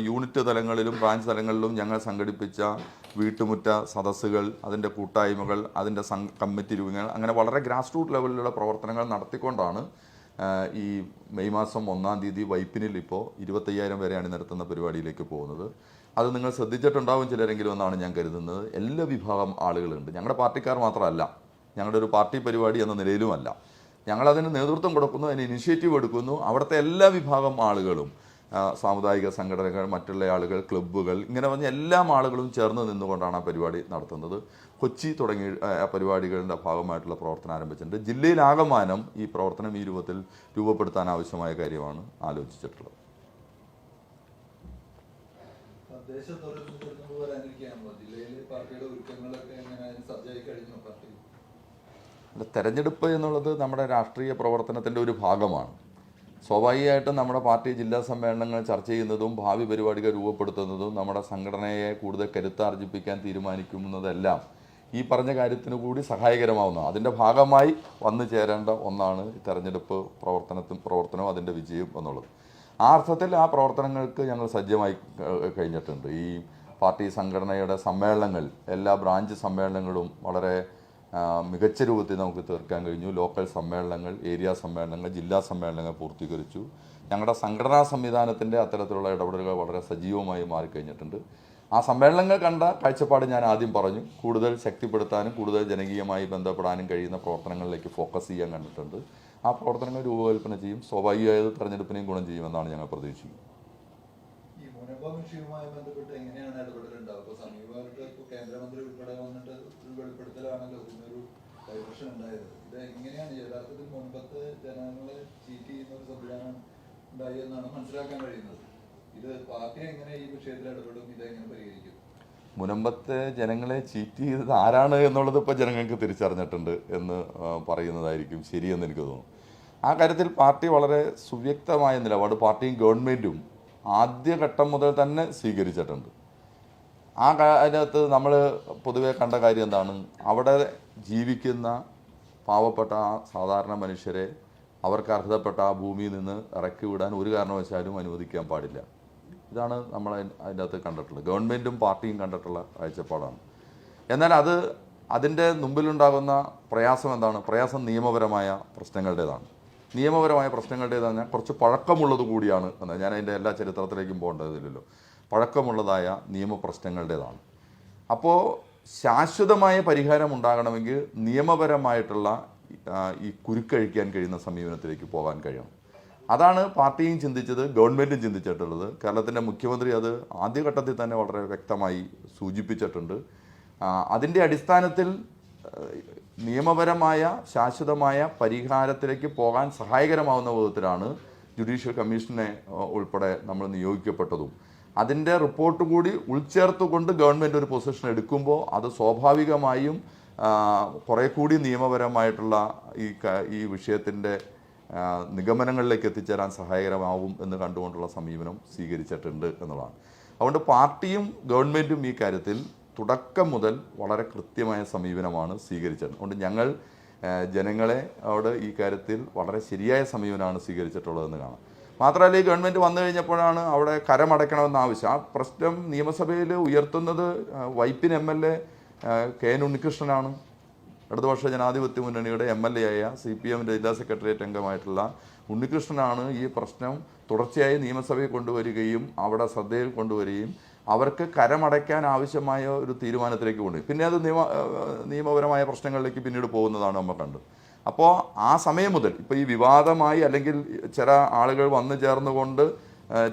യൂണിറ്റ് തലങ്ങളിലും ബ്രാഞ്ച് തലങ്ങളിലും ഞങ്ങൾ സംഘടിപ്പിച്ച വീട്ടുമുറ്റ സദസ്സുകൾ, അതിൻ്റെ കൂട്ടായ്മകൾ, അതിൻ്റെ കമ്മിറ്റി രൂപങ്ങൾ, അങ്ങനെ വളരെ ഗ്രാസ് റൂട്ട് ലെവലിലുള്ള പ്രവർത്തനങ്ങൾ നടത്തിക്കൊണ്ടാണ് ഈ മെയ് മാസം 1-ാം തീയതി വൈപ്പിനിൽ ഇപ്പോൾ 25,000 പേരെ അണിനിരത്തുന്ന പരിപാടിയിലേക്ക് പോകുന്നത്. അത് നിങ്ങൾ ശ്രദ്ധിച്ചിട്ടുണ്ടാവും ചിലരെങ്കിലും എന്നാണ് ഞാൻ കരുതുന്നത്. എല്ലാ വിഭാഗം ആളുകളുണ്ട്. ഞങ്ങളുടെ പാർട്ടിക്കാർ മാത്രമല്ല, ഞങ്ങളുടെ ഒരു പാർട്ടി പരിപാടി എന്ന നിലയിലുമല്ല. ഞങ്ങളതിന് നേതൃത്വം കൊടുക്കുന്നു, അതിന് ഇനിഷ്യേറ്റീവ് എടുക്കുന്നു. അവിടുത്തെ എല്ലാ വിഭാഗം ആളുകളും, സാമുദായിക സംഘടനകൾ, മറ്റുള്ള ആളുകൾ, ക്ലബ്ബുകൾ, ഇങ്ങനെ പറഞ്ഞ എല്ലാ ആളുകളും ചേർന്ന് നിന്നുകൊണ്ടാണ് ആ പരിപാടി നടത്തുന്നത്. കൊച്ചി തുടങ്ങിയ പരിപാടികളുടെ ഭാഗമായിട്ടുള്ള പ്രവർത്തനം ആരംഭിച്ചിട്ടുണ്ട്. ജില്ലയിലാകമാനം ഈ പ്രവർത്തനം ഈ രൂപത്തിൽ രൂപപ്പെടുത്താൻ ആവശ്യമായ കാര്യമാണ് ആലോചിച്ചിട്ടുള്ളത്. തെരഞ്ഞെടുപ്പ് എന്നുള്ളത് നമ്മുടെ രാഷ്ട്രീയ പ്രവർത്തനത്തിൻ്റെ ഒരു ഭാഗമാണ്. സ്വാഭാവികമായിട്ടും നമ്മുടെ പാർട്ടി ജില്ലാ സമ്മേളനങ്ങൾ ചർച്ച ചെയ്യുന്നതും ഭാവി പരിപാടികൾ രൂപപ്പെടുത്തുന്നതും നമ്മുടെ സംഘടനയെ കൂടുതൽ കരുത്താർജിപ്പിക്കാൻ തീരുമാനിക്കുന്നതെല്ലാം ഈ പറഞ്ഞ കാര്യത്തിന് കൂടി സഹായകരമാവുന്നതാണ്. അതിൻ്റെ ഭാഗമായി വന്നു ചേരേണ്ട ഒന്നാണ് ഈ തെരഞ്ഞെടുപ്പ് പ്രവർത്തനവും അതിൻ്റെ വിജയം എന്നുള്ളത്. ആ അർത്ഥത്തിൽ ആ പ്രവർത്തനങ്ങൾക്ക് ഞങ്ങൾ സജ്ജമായി കഴിഞ്ഞിട്ടുണ്ട്. ഈ പാർട്ടി സംഘടനയുടെ സമ്മേളനങ്ങൾ, എല്ലാ ബ്രാഞ്ച് സമ്മേളനങ്ങളും വളരെ മികച്ച രൂപത്തിൽ നമുക്ക് തീർക്കാൻ കഴിഞ്ഞു. ലോക്കൽ സമ്മേളനങ്ങൾ, ഏരിയ സമ്മേളനങ്ങൾ, ജില്ലാ സമ്മേളനങ്ങൾ പൂർത്തീകരിച്ചു. ഞങ്ങളുടെ സംഘടനാ സംവിധാനത്തിൻ്റെ അത്തരത്തിലുള്ള ഇടപെടലുകൾ വളരെ സജീവമായി മാറിക്കഴിഞ്ഞിട്ടുണ്ട്. ആ സമ്മേളനങ്ങൾ കണ്ട കാഴ്ചപ്പാട് ഞാൻ ആദ്യം പറഞ്ഞു. കൂടുതൽ ശക്തിപ്പെടുത്താനും കൂടുതൽ ജനകീയമായി ബന്ധപ്പെടാനും കഴിയുന്ന പ്രവർത്തനങ്ങളിലേക്ക് ഫോക്കസ് ചെയ്യാൻ കണ്ടിട്ടുണ്ട്. ആ പ്രവർത്തനങ്ങൾ രൂപകൽപ്പന ചെയ്യും. സ്വാഭാവികമായത് തെരഞ്ഞെടുപ്പിനെയും ഗുണം ചെയ്യുമെന്നാണ് ഞങ്ങൾ പ്രതീക്ഷിക്കുന്നത്. ഈ മുനമ്പം വിഷയവുമായി ബന്ധപ്പെട്ട് എങ്ങനെയാണ് ഇടപെടലുണ്ടാവുക? സമീപകാലത്ത് ഇപ്പോൾ കേന്ദ്രമന്ത്രി ഉൾപ്പെടെ വന്നിട്ട് ഒരു വെളിപ്പെടുത്തലാണല്ലോ ഇതിനൊരു ഡൈവേർഷൻ ഉണ്ടായത്. ഇത് എങ്ങനെയാണ് യഥാർത്ഥത്തിൽ മുൻപത്തെ ജനങ്ങളെ ചീറ്റ് ചെയ്യുന്ന ഒരു സംവിധാനം ഉണ്ടായി എന്നാണ് മനസ്സിലാക്കാൻ കഴിയുന്നത്. ഇത് പാർട്ടി എങ്ങനെ ഈ വിഷയത്തിൽ ഇടപെടും, ഇതെങ്ങനെ പരിഹരിക്കും? മുനമ്പത്തെ ജനങ്ങളെ ചീറ്റ് ചെയ്തത് ആരാണ് എന്നുള്ളത് ഇപ്പോൾ ജനങ്ങൾക്ക് തിരിച്ചറിഞ്ഞിട്ടുണ്ട് എന്ന് പറയുന്നതായിരിക്കും ശരിയെന്ന് എനിക്ക് തോന്നുന്നു. ആ കാര്യത്തിൽ പാർട്ടി വളരെ സുവ്യക്തമായ നിലപാട് പാർട്ടിയും ഗവൺമെൻറ്റും ആദ്യഘട്ടം മുതൽ തന്നെ സ്വീകരിച്ചിട്ടുണ്ട്. ആ അതിനകത്ത് നമ്മൾ പൊതുവെ കണ്ട കാര്യം എന്താണ്, അവിടെ ജീവിക്കുന്ന പാവപ്പെട്ട ആ സാധാരണ മനുഷ്യരെ അവർക്ക് അർഹതപ്പെട്ട ആ ഭൂമിയിൽ നിന്ന് ഇറക്കി വിടാൻ ഒരു കാരണവശാലും അനുവദിക്കാൻ പാടില്ല. ഇതാണ് നമ്മൾ അതിൻ്റെ അകത്ത് കണ്ടിട്ടുള്ളത്, ഗവൺമെൻറ്റും പാർട്ടിയും കണ്ടിട്ടുള്ള കാഴ്ചപ്പാടാണ്. എന്നാൽ അതിൻ്റെ മുമ്പിലുണ്ടാകുന്ന പ്രയാസം എന്താണ്? പ്രയാസം നിയമപരമായ പ്രശ്നങ്ങളുടേതാണ്. നിയമപരമായ പ്രശ്നങ്ങളുടേതാണ് കുറച്ച് പഴക്കമുള്ളത് കൂടിയാണ് എന്ന്. ഞാൻ അതിൻ്റെ എല്ലാ ചരിത്രത്തിലേക്കും പോകേണ്ടതില്ലല്ലോ. പഴക്കമുള്ളതായ നിയമപ്രശ്നങ്ങളുടേതാണ്. അപ്പോൾ ശാശ്വതമായ പരിഹാരം ഉണ്ടാകണമെങ്കിൽ നിയമപരമായിട്ടുള്ള ഈ കുരുക്കഴിക്കാൻ കഴിയുന്ന സമീപനത്തിലേക്ക് പോകാൻ കഴിയണം. അതാണ് പാർട്ടിയും ചിന്തിച്ചത്, ഗവൺമെൻറ്റും ചിന്തിച്ചിട്ടുള്ളത്. കേരളത്തിൻ്റെ മുഖ്യമന്ത്രി അത് ആദ്യഘട്ടത്തിൽ തന്നെ വളരെ വ്യക്തമായി സൂചിപ്പിച്ചിട്ടുണ്ട്. അതിൻ്റെ അടിസ്ഥാനത്തിൽ നിയമപരമായ ശാശ്വതമായ പരിഹാരത്തിലേക്ക് പോകാൻ സഹായകരമാവുന്ന വിധത്തിലാണ് ജുഡീഷ്യൽ കമ്മീഷനെ ഉൾപ്പെടെ നമ്മൾ നിയോഗിക്കപ്പെട്ടതും. അതിൻ്റെ റിപ്പോർട്ട് കൂടി ഉൾച്ചേർത്തുകൊണ്ട് ഗവൺമെൻറ് ഒരു പൊസിഷൻ എടുക്കുമ്പോൾ അത് സ്വാഭാവികമായും കുറേ കൂടി നിയമപരമായിട്ടുള്ള ഈ വിഷയത്തിൻ്റെ നിഗമനങ്ങളിലേക്ക് എത്തിച്ചേരാൻ സഹായകരമാവും എന്ന് കണ്ടുകൊണ്ടുള്ള സമീപനം സ്വീകരിച്ചിട്ടുണ്ട് എന്നുള്ളതാണ്. അതുകൊണ്ട് പാർട്ടിയും ഗവൺമെൻറ്റും ഈ കാര്യത്തിൽ തുടക്കം മുതൽ വളരെ കൃത്യമായ സമീപനമാണ് സ്വീകരിച്ചത്. അതുകൊണ്ട് ഞങ്ങൾ ജനങ്ങളോട് ഈ കാര്യത്തിൽ വളരെ ശരിയായ സമീപനമാണ് സ്വീകരിച്ചിട്ടുള്ളതെന്ന് കാണാം. മാത്രമല്ല, ഈ ഗവൺമെൻറ് വന്നു കഴിഞ്ഞപ്പോഴാണ് അവിടെ കരമടയ്ക്കണമെന്ന ആവശ്യം. ആ പ്രശ്നം നിയമസഭയിൽ ഉയർത്തുന്നത് വൈപ്പിൻ MLA KN ഉണ്ണികൃഷ്ണനാണ്. ഇടതുപക്ഷ ജനാധിപത്യ മുന്നണിയുടെ MLA ആയ CPM ജില്ലാ സെക്രട്ടേറിയറ്റ് അംഗമായിട്ടുള്ള ഉണ്ണികൃഷ്ണനാണ് ഈ പ്രശ്നം തുടർച്ചയായി നിയമസഭയിൽ കൊണ്ടുവരികയും അവിടെ ശ്രദ്ധയിൽ കൊണ്ടുവരികയും അവർക്ക് കരമടയ്ക്കാൻ ആവശ്യമായ ഒരു തീരുമാനത്തിലേക്ക് കൊണ്ടുപോയി. പിന്നെ അത് നിയമപരമായ പ്രശ്നങ്ങളിലേക്ക് പിന്നീട് പോകുന്നതാണ് നമ്മൾ കണ്ടത്. അപ്പോൾ ആ സമയം മുതൽ ഇപ്പോൾ ഈ വിവാദമായി അല്ലെങ്കിൽ ചില ആളുകൾ വന്നു ചേർന്നുകൊണ്ട്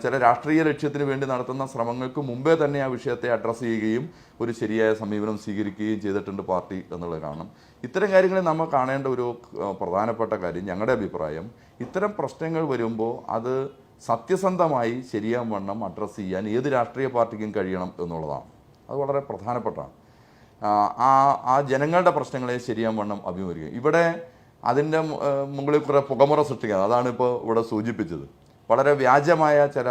ചില രാഷ്ട്രീയ ലക്ഷ്യത്തിന് വേണ്ടി നടത്തുന്ന ശ്രമങ്ങൾക്ക് മുമ്പേ തന്നെ ആ വിഷയത്തെ അഡ്രസ്സ് ചെയ്യുകയും ഒരു ശരിയായ സമീപനം സ്വീകരിക്കുകയും ചെയ്തിട്ടുണ്ട് പാർട്ടി എന്നുള്ളത് കാണണം. ഇത്തരം കാര്യങ്ങളിൽ നമ്മൾ കാണേണ്ട ഒരു പ്രധാനപ്പെട്ട കാര്യം, ഞങ്ങളുടെ അഭിപ്രായം, ഇത്തരം പ്രശ്നങ്ങൾ വരുമ്പോൾ അത് സത്യസന്ധമായി ശരിയാവണ്ണം അഡ്രസ്സ് ചെയ്യാൻ ഏത് രാഷ്ട്രീയ പാർട്ടിക്കും കഴിയണം എന്നുള്ളതാണ്. അത് വളരെ പ്രധാനപ്പെട്ടാണ്. ആ ജനങ്ങളുടെ പ്രശ്നങ്ങളെ ശരിയാവണ്ണം അഭിമുഖീകരിക്കുക. ഇവിടെ അതിൻ്റെ മുകളിൽ കുറേ പുകമുറ സൃഷ്ടിക്കുക, അതാണ് ഇപ്പോൾ ഇവിടെ സൂചിപ്പിച്ചത്. വളരെ വ്യാജമായ ചില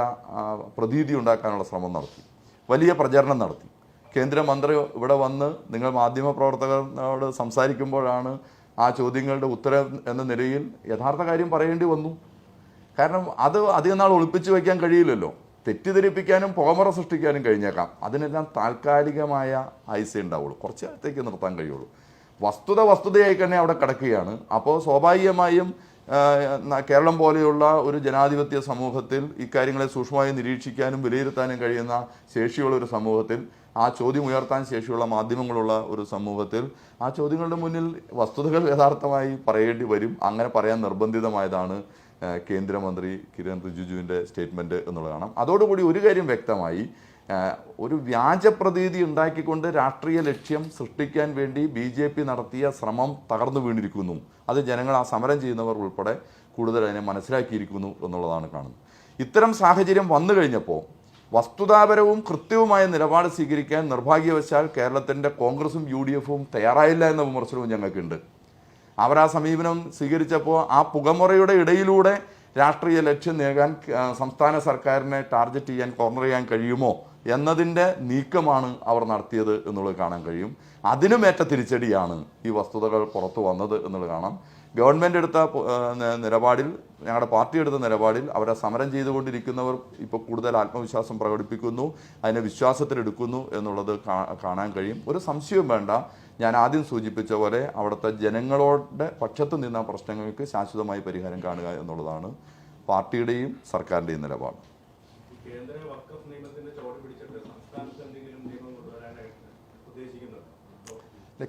പ്രതീതി ഉണ്ടാക്കാനുള്ള ശ്രമം നടത്തി, വലിയ പ്രചരണം നടത്തി. കേന്ദ്രമന്ത്രി ഇവിടെ വന്ന് നിങ്ങൾ മാധ്യമപ്രവർത്തകരോട് സംസാരിക്കുമ്പോഴാണ് ആ ചോദ്യങ്ങളുടെ ഉത്തരം എന്ന നിലയിൽ യഥാർത്ഥ കാര്യം പറയേണ്ടി വന്നു. കാരണം അത് അധികം നാൾ ഒളിപ്പിച്ചു വയ്ക്കാൻ കഴിയില്ലല്ലോ. തെറ്റിദ്ധരിപ്പിക്കാനും പുകമുറ സൃഷ്ടിക്കാനും കഴിഞ്ഞേക്കാം. അതിനെല്ലാം താൽക്കാലികമായ ആയുസേ ഉണ്ടാവുള്ളൂ, കുറച്ച് കാലത്തേക്ക് നിർത്താൻ കഴിയുള്ളൂ. വസ്തുതയായി തന്നെ അവിടെ കിടക്കുകയാണ്. അപ്പോൾ സ്വാഭാവികമായും കേരളം പോലെയുള്ള ഒരു ജനാധിപത്യ സമൂഹത്തിൽ ഇക്കാര്യങ്ങളെ സൂക്ഷ്മമായി നിരീക്ഷിക്കാനും വിലയിരുത്താനും കഴിയുന്ന ശേഷിയുള്ള ഒരു സമൂഹത്തിൽ, ആ ചോദ്യം ഉയർത്താൻ ശേഷിയുള്ള മാധ്യമങ്ങളുള്ള ഒരു സമൂഹത്തിൽ ആ ചോദ്യങ്ങളുടെ മുന്നിൽ വസ്തുതകൾ യഥാർത്ഥമായി പറയേണ്ടി വരും. അങ്ങനെ പറയാൻ നിർബന്ധിതമായതാണ് കേന്ദ്രമന്ത്രി കിരൺ റിജിജുവിൻ്റെ സ്റ്റേറ്റ്മെൻറ്റ് എന്നുള്ളത് കാണാം. അതോടുകൂടി ഒരു കാര്യം വ്യക്തമായി, ഒരു വ്യാജപ്രതീതി ഉണ്ടാക്കിക്കൊണ്ട് രാഷ്ട്രീയ ലക്ഷ്യം സൃഷ്ടിക്കാൻ വേണ്ടി BJP നടത്തിയ ശ്രമം തകർന്നു വീണിരിക്കുന്നു. അത് ജനങ്ങൾ, ആ സമരം ചെയ്യുന്നവർ ഉൾപ്പെടെ കൂടുതൽ അതിനെ മനസ്സിലാക്കിയിരിക്കുന്നു എന്നുള്ളതാണ് കാണുന്നത്. ഇത്തരം സാഹചര്യം വന്നു കഴിഞ്ഞപ്പോൾ വസ്തുതാപരവും കൃത്യവുമായ നിലപാട് സ്വീകരിക്കാൻ നിർഭാഗ്യവശാൽ കേരളത്തിൻ്റെ കോൺഗ്രസും UDFും തയ്യാറായില്ല എന്ന വിമർശനവും ഞങ്ങൾക്കുണ്ട്. അവർ ആ സമീപനം സ്വീകരിച്ചപ്പോൾ ആ പുകമുറയുടെ ഇടയിലൂടെ രാഷ്ട്രീയ ലക്ഷ്യം നേടാൻ സംസ്ഥാന സർക്കാരിനെ ടാർഗറ്റ് ചെയ്യാൻ, കോർണർ ചെയ്യാൻ കഴിയുമോ എന്നതിൻ്റെ നീക്കമാണ് അവർ നടത്തിയത് എന്നുള്ളത് കാണാൻ കഴിയും. അതിനുമേറ്റ തിരിച്ചടിയാണ് ഈ വസ്തുതകൾ പുറത്തു വന്നത് എന്നുള്ളത് കാണാം. ഗവൺമെൻറ് എടുത്ത നിലപാടിൽ, ഞങ്ങളുടെ പാർട്ടി എടുത്ത നിലപാടിൽ അവരെ സമരം ചെയ്തുകൊണ്ടിരിക്കുന്നവർ ഇപ്പോൾ കൂടുതൽ ആത്മവിശ്വാസം പ്രകടിപ്പിക്കുന്നു, അതിനെ വിശ്വാസത്തിലെടുക്കുന്നു എന്നുള്ളത് കാണാൻ കഴിയും. ഒരു സംശയവും വേണ്ട, ഞാൻ ആദ്യം സൂചിപ്പിച്ച പോലെ അവിടുത്തെ ജനങ്ങളുടെ പക്ഷത്ത് നിന്ന പ്രശ്നങ്ങൾക്ക് ശാശ്വതമായി പരിഹാരം കാണുക എന്നുള്ളതാണ് പാർട്ടിയുടെയും സർക്കാരിൻ്റെയും നിലപാട്. കേന്ദ്ര വഖഫ് നിയമത്തിന്റെ ചോട് പിടിച്ചിട്ട് സംസ്ഥാനത്ത് എന്തെങ്കിലും നിയമം കൊണ്ടുവരാനായിട്ട് ഉദ്ദേശിക്കുന്നത്?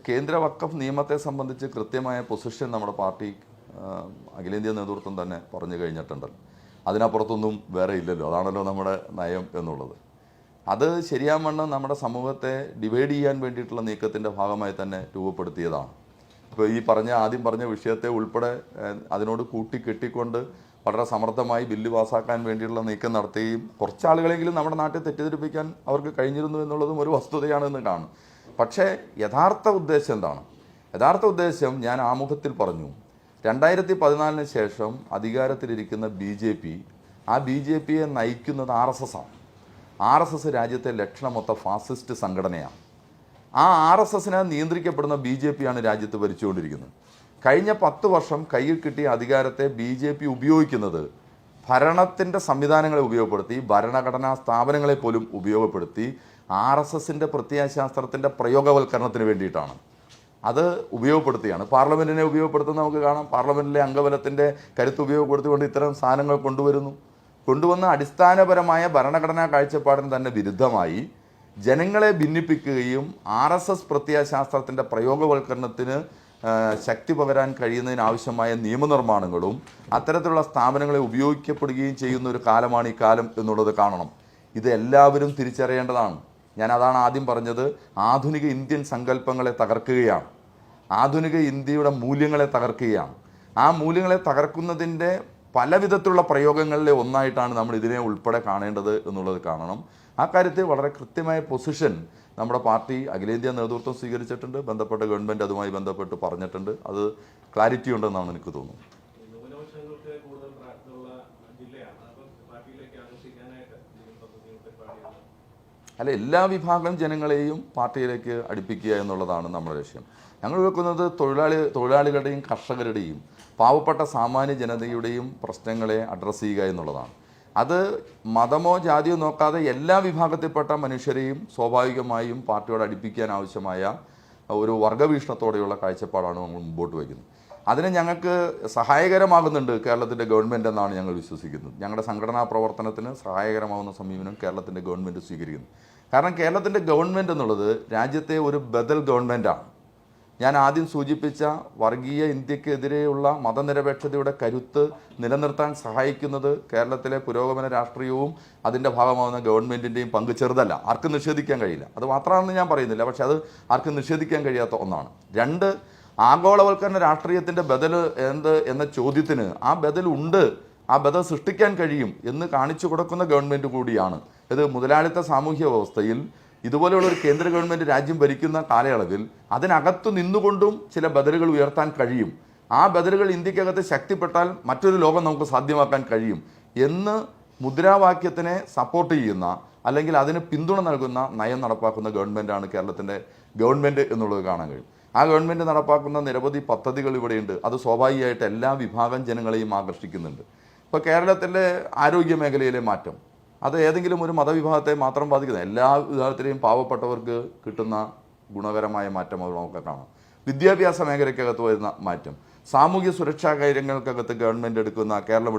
കേന്ദ്ര വഖഫ് നിയമത്തെ സംബന്ധിച്ച് കൃത്യമായ പൊസിഷൻ നമ്മുടെ പാർട്ടി അഖിലേന്ത്യാ നേതൃത്വം തന്നെ പറഞ്ഞു കഴിഞ്ഞിട്ടുണ്ട്. അതിനപ്പുറത്തൊന്നും വേറെ ഇല്ലല്ലോ. അതാണല്ലോ നമ്മുടെ നയം എന്നുള്ളത്. അത് ശരിയാവണ്ണം നമ്മുടെ സമൂഹത്തെ ഡിവൈഡ് ചെയ്യാൻ വേണ്ടിയിട്ടുള്ള നീക്കത്തിൻ്റെ ഭാഗമായി തന്നെ രൂപപ്പെടുത്തിയതാണ്. ഇപ്പോൾ ഈ ആദ്യം പറഞ്ഞ വിഷയത്തെ ഉൾപ്പെടെ അതിനോട് കൂട്ടിക്കെട്ടിക്കൊണ്ട് വളരെ സമർത്ഥമായി ബില്ല് പാസ്സാക്കാൻ വേണ്ടിയുള്ള നീക്കം നടത്തുകയും കുറച്ചാളുകളെങ്കിലും നമ്മുടെ നാട്ടിൽ തെറ്റിദ്ധരിപ്പിക്കാൻ അവർക്ക് കഴിഞ്ഞിരുന്നു എന്നുള്ളതും ഒരു വസ്തുതയാണെന്ന് കാണും. പക്ഷേ യഥാർത്ഥ ഉദ്ദേശം എന്താണ്? യഥാർത്ഥ ഉദ്ദേശം ഞാൻ ആമുഖത്തിൽ പറഞ്ഞു. 2014 ശേഷം അധികാരത്തിലിരിക്കുന്ന BJP, ആ BJPയെ നയിക്കുന്നത് RSS ആണ്. RSS രാജ്യത്തെ ലക്ഷണമൊത്ത ഫാസിസ്റ്റ് സംഘടനയാണ്. ആ RSSനെ നിയന്ത്രിക്കപ്പെടുന്ന BJP ആണ് രാജ്യത്ത് ഭരിച്ചുകൊണ്ടിരിക്കുന്നത്. കഴിഞ്ഞ 10 വർഷം കയ്യിൽ കിട്ടിയ അധികാരത്തെ BJP ഉപയോഗിക്കുന്നത് ഭരണത്തിൻ്റെ സംവിധാനങ്ങളെ ഉപയോഗപ്പെടുത്തി, ഭരണഘടനാ സ്ഥാപനങ്ങളെ പോലും ഉപയോഗപ്പെടുത്തി RSSൻ്റെ പ്രത്യയശാസ്ത്രത്തിൻ്റെ പ്രയോഗവൽക്കരണത്തിന് വേണ്ടിയിട്ടാണ്. അത് ഉപയോഗപ്പെടുത്തിയാണ്. പാർലമെൻറ്റിനെ ഉപയോഗപ്പെടുത്തുന്നത് നമുക്ക് കാണാം. പാർലമെൻറ്റിലെ അംഗബലത്തിൻ്റെ കരുത്ത് ഉപയോഗപ്പെടുത്തിക്കൊണ്ട് ഇത്തരം സാധനങ്ങൾ കൊണ്ടുവന്ന അടിസ്ഥാനപരമായ ഭരണഘടനാ കാഴ്ചപ്പാടിന് തന്നെ വിരുദ്ധമായി ജനങ്ങളെ ഭിന്നിപ്പിക്കുകയും RSS പ്രത്യയശാസ്ത്രത്തിൻ്റെ പ്രയോഗവൽക്കരണത്തിന് ശക്തി പകരാൻ കഴിയുന്നതിനാവശ്യമായ നിയമനിർമ്മാണങ്ങളും അത്തരത്തിലുള്ള സ്ഥാപനങ്ങളെ ഉപയോഗിക്കപ്പെടുകയും ചെയ്യുന്ന ഒരു കാലമാണ് ഈ കാലം എന്നുള്ളത് കാണണം. ഇത് എല്ലാവരും തിരിച്ചറിയേണ്ടതാണ്. ഞാൻ അതാണ് ആദ്യം പറഞ്ഞത്. ആധുനിക ഇന്ത്യൻ സങ്കല്പങ്ങളെ തകർക്കുകയാണ്. ആധുനിക ഇന്ത്യയുടെ മൂല്യങ്ങളെ തകർക്കുകയാണ്. ആ മൂല്യങ്ങളെ തകർക്കുന്നതിൻ്റെ പല വിധത്തിലുള്ള പ്രയോഗങ്ങളിലെ ഒന്നായിട്ടാണ് നമ്മൾ ഇതിനെ ഉൾപ്പെടെ കാണേണ്ടത് എന്നുള്ളത് കാണണം. ആ കാര്യത്തിൽ വളരെ കൃത്യമായ പൊസിഷൻ നമ്മുടെ പാർട്ടി അഖിലേന്ത്യാ നേതൃത്വം സ്വീകരിച്ചിട്ടുണ്ട്. ബന്ധപ്പെട്ട ഗവൺമെൻറ് അതുമായി ബന്ധപ്പെട്ട് പറഞ്ഞിട്ടുണ്ട്. അത് ക്ലാരിറ്റി ഉണ്ടെന്നാണ് എനിക്ക് തോന്നുന്നത്. ന്യൂനപക്ഷങ്ങൾക്ക് കൂടുതൽ പ്രാപ്തിയുള്ള ജില്ലയാണ്. അപ്പം പാർട്ടിയിലേക്ക് ആകർഷിക്കാനായിട്ട് അല്ല, എല്ലാ വിഭാഗം ജനങ്ങളെയും പാർട്ടിയിലേക്ക് അടുപ്പിക്കുക എന്നുള്ളതാണ് നമ്മുടെ ലക്ഷ്യം. ഞങ്ങൾ വെക്കുന്നത് തൊഴിലാളികളുടെയും കർഷകരുടെയും പാവപ്പെട്ട സാമാന്യ ജനതയുടെയും പ്രശ്നങ്ങളെ അഡ്രസ്സ് ചെയ്യുക എന്നുള്ളതാണ്. അത് മതമോ ജാതിയോ നോക്കാതെ എല്ലാ വിഭാഗത്തിൽപ്പെട്ട മനുഷ്യരെയും സ്വാഭാവികമായും പാർട്ടിയോട് അടുപ്പിക്കാൻ ആവശ്യമായ ഒരു വർഗവീക്ഷണത്തോടെയുള്ള കാഴ്ചപ്പാടാണ് നമ്മൾ മുമ്പോട്ട് വയ്ക്കുന്നത്. അതിന് ഞങ്ങൾക്ക് സഹായകരമാകുന്നുണ്ട് കേരളത്തിൻ്റെ ഗവൺമെൻറ് എന്നാണ് ഞങ്ങൾ വിശ്വസിക്കുന്നത്. ഞങ്ങളുടെ സംഘടനാ പ്രവർത്തനത്തിന് സഹായകരമാകുന്ന സമീപനം കേരളത്തിൻ്റെ ഗവൺമെൻറ് സ്വീകരിക്കുന്നു. കാരണം കേരളത്തിൻ്റെ ഗവൺമെൻറ് എന്നുള്ളത് രാജ്യത്തെ ഒരു ബദൽ ഗവൺമെൻറ്റാണ്. ഞാൻ ആദ്യം സൂചിപ്പിച്ച വർഗീയ ഇന്ത്യക്കെതിരെയുള്ള മതനിരപേക്ഷതയുടെ കരുത്ത് നിലനിർത്താൻ സഹായിക്കുന്നത് കേരളത്തിലെ പുരോഗമന രാഷ്ട്രീയവും അതിൻ്റെ ഭാഗമാകുന്ന ഗവൺമെൻറ്റിൻ്റെയും പങ്ക് ചെറുതല്ല. ആർക്കും നിഷേധിക്കാൻ കഴിയില്ല. അത് മാത്രമാണെന്ന് ഞാൻ പറയുന്നില്ല, പക്ഷെ അത് ആർക്കും നിഷേധിക്കാൻ കഴിയാത്ത ഒന്നാണ്. 2, ആഗോളവൽക്കരണ രാഷ്ട്രീയത്തിൻ്റെ ബദൽ എന്ത് എന്ന ചോദ്യത്തിന് ആ ബദലുണ്ട്, ആ ബദൽ സൃഷ്ടിക്കാൻ കഴിയും എന്ന് കാണിച്ചു കൊടുക്കുന്ന ഗവൺമെൻറ് കൂടിയാണ്. ഇത് മുതലാളിത്ത സാമൂഹ്യ വ്യവസ്ഥയിൽ ഇതുപോലെയുള്ള ഒരു കേന്ദ്ര ഗവൺമെൻറ് രാജ്യം ഭരിക്കുന്ന കാലയളവിൽ അതിനകത്തു നിന്നുകൊണ്ടും ചില ബദലുകൾ ഉയർത്താൻ കഴിയും. ആ ബദലുകൾ ഇന്ത്യക്കകത്ത് ശക്തിപ്പെട്ടാൽ മറ്റൊരു ലോകം നമുക്ക് സാധ്യമാക്കാൻ കഴിയും എന്ന് മുദ്രാവാക്യത്തിനെ സപ്പോർട്ട് ചെയ്യുന്ന അല്ലെങ്കിൽ അതിന് പിന്തുണ നൽകുന്ന നയം നടപ്പാക്കുന്ന ഗവൺമെൻറ്റാണ് കേരളത്തിൻ്റെ ഗവൺമെൻറ് എന്നുള്ളത് കാണാൻ കഴിയും. ആ ഗവൺമെൻറ് നടപ്പാക്കുന്ന നിരവധി പദ്ധതികൾ ഇവിടെയുണ്ട്. അത് സ്വാഭാവികമായിട്ട് എല്ലാ വിഭാഗം ജനങ്ങളെയും ആകർഷിക്കുന്നുണ്ട്. ഇപ്പോൾ കേരളത്തിൻ്റെ ആരോഗ്യ മേഖലയിലെ മാറ്റം അത് ഏതെങ്കിലും ഒരു മതവിഭാഗത്തെ മാത്രം ബാധിക്കുന്നത് എല്ലാ വിഭാഗത്തിലെയും പാവപ്പെട്ടവർക്ക് കിട്ടുന്ന ഗുണകരമായ മാറ്റം അത് നമുക്ക് കാണാം. വിദ്യാഭ്യാസ മേഖലയ്ക്കകത്ത് വരുന്ന മാറ്റം, സാമൂഹ്യ സുരക്ഷാ കാര്യങ്ങൾക്കകത്ത് കേരളം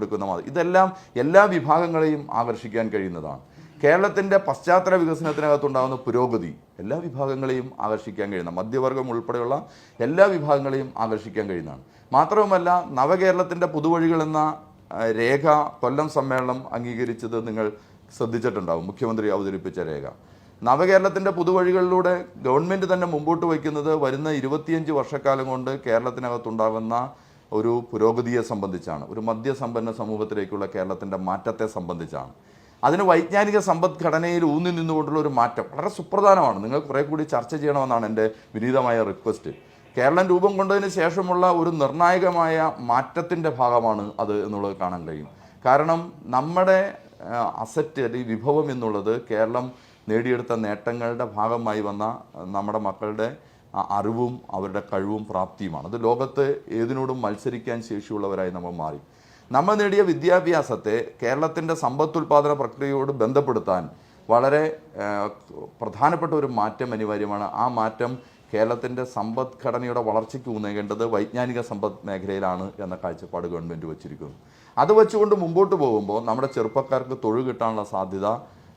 എടുക്കുന്ന ഇതെല്ലാം എല്ലാ വിഭാഗങ്ങളെയും ആകർഷിക്കാൻ കഴിയുന്നതാണ്. കേരളത്തിൻ്റെ പശ്ചാത്തല വികസനത്തിനകത്തുണ്ടാകുന്ന പുരോഗതി എല്ലാ വിഭാഗങ്ങളെയും ആകർഷിക്കാൻ കഴിയുന്ന, മധ്യവർഗം ഉൾപ്പെടെയുള്ള എല്ലാ വിഭാഗങ്ങളെയും ആകർഷിക്കാൻ കഴിയുന്നതാണ്. മാത്രവുമല്ല, നവകേരളത്തിൻ്റെ പുതുവഴികൾ എന്ന രേഖ കൊല്ലം സമ്മേളനം അംഗീകരിച്ചത് നിങ്ങൾ ശ്രദ്ധിച്ചിട്ടുണ്ടാവും. മുഖ്യമന്ത്രി അവതരിപ്പിച്ച രേഖ നവകേരളത്തിൻ്റെ പുതുവഴികളിലൂടെ ഗവൺമെൻറ് തന്നെ മുമ്പോട്ട് വയ്ക്കുന്നത് വരുന്ന 25 വർഷക്കാലം കൊണ്ട് കേരളത്തിനകത്തുണ്ടാകുന്ന ഒരു പുരോഗതിയെ സംബന്ധിച്ചാണ്, ഒരു മദ്യസമ്പന്ന സമൂഹത്തിലേക്കുള്ള കേരളത്തിൻ്റെ മാറ്റത്തെ സംബന്ധിച്ചാണ്. അതിന് വൈജ്ഞാനിക സമ്പദ്ഘടനയിൽ ഊന്നി നിന്നുകൊണ്ടുള്ള ഒരു മാറ്റം വളരെ സുപ്രധാനമാണ്. നിങ്ങൾ കുറേ കൂടി ചർച്ച ചെയ്യണമെന്നാണ് എൻ്റെ വിനീതമായ റിക്വസ്റ്റ്. കേരളം രൂപം കൊണ്ടതിന് ശേഷമുള്ള ഒരു നിർണായകമായ മാറ്റത്തിൻ്റെ ഭാഗമാണ് അത് എന്നുള്ളത് കാണാൻ കഴിയും. കാരണം നമ്മുടെ അസറ്റ് അല്ലെങ്കിൽ വിഭവം എന്നുള്ളത് കേരളം നേടിയെടുത്ത നേട്ടങ്ങളുടെ ഭാഗമായി വന്ന നമ്മുടെ മക്കളുടെ അറിവും അവരുടെ കഴിവും പ്രാപ്തിയുമാണ്. അത് ലോകത്ത് ഏതിനോടും മത്സരിക്കാൻ ശേഷിയുള്ളവരായി നമ്മൾ മാറി. നമ്മൾ നേടിയ വിദ്യാഭ്യാസത്തെ കേരളത്തിൻ്റെ സമ്പത്തുൽപാദന പ്രക്രിയയോട് ബന്ധപ്പെടുത്താൻ വളരെ പ്രധാനപ്പെട്ട ഒരു മാറ്റം അനിവാര്യമാണ്. ആ മാറ്റം കേരളത്തിൻ്റെ സമ്പദ്ഘടനയുടെ വളർച്ചയ്ക്ക് ഊന്നേണ്ടത് വൈജ്ഞാനിക സമ്പദ് മേഖലയിലാണ് എന്ന കാഴ്ചപ്പാട് ഗവൺമെൻറ് വച്ചിരിക്കുന്നു. അത് വെച്ചുകൊണ്ട് മുമ്പോട്ട് പോകുമ്പോൾ നമ്മുടെ ചെറുപ്പക്കാർക്ക് തൊഴിൽ കിട്ടാനുള്ള സാധ്യത,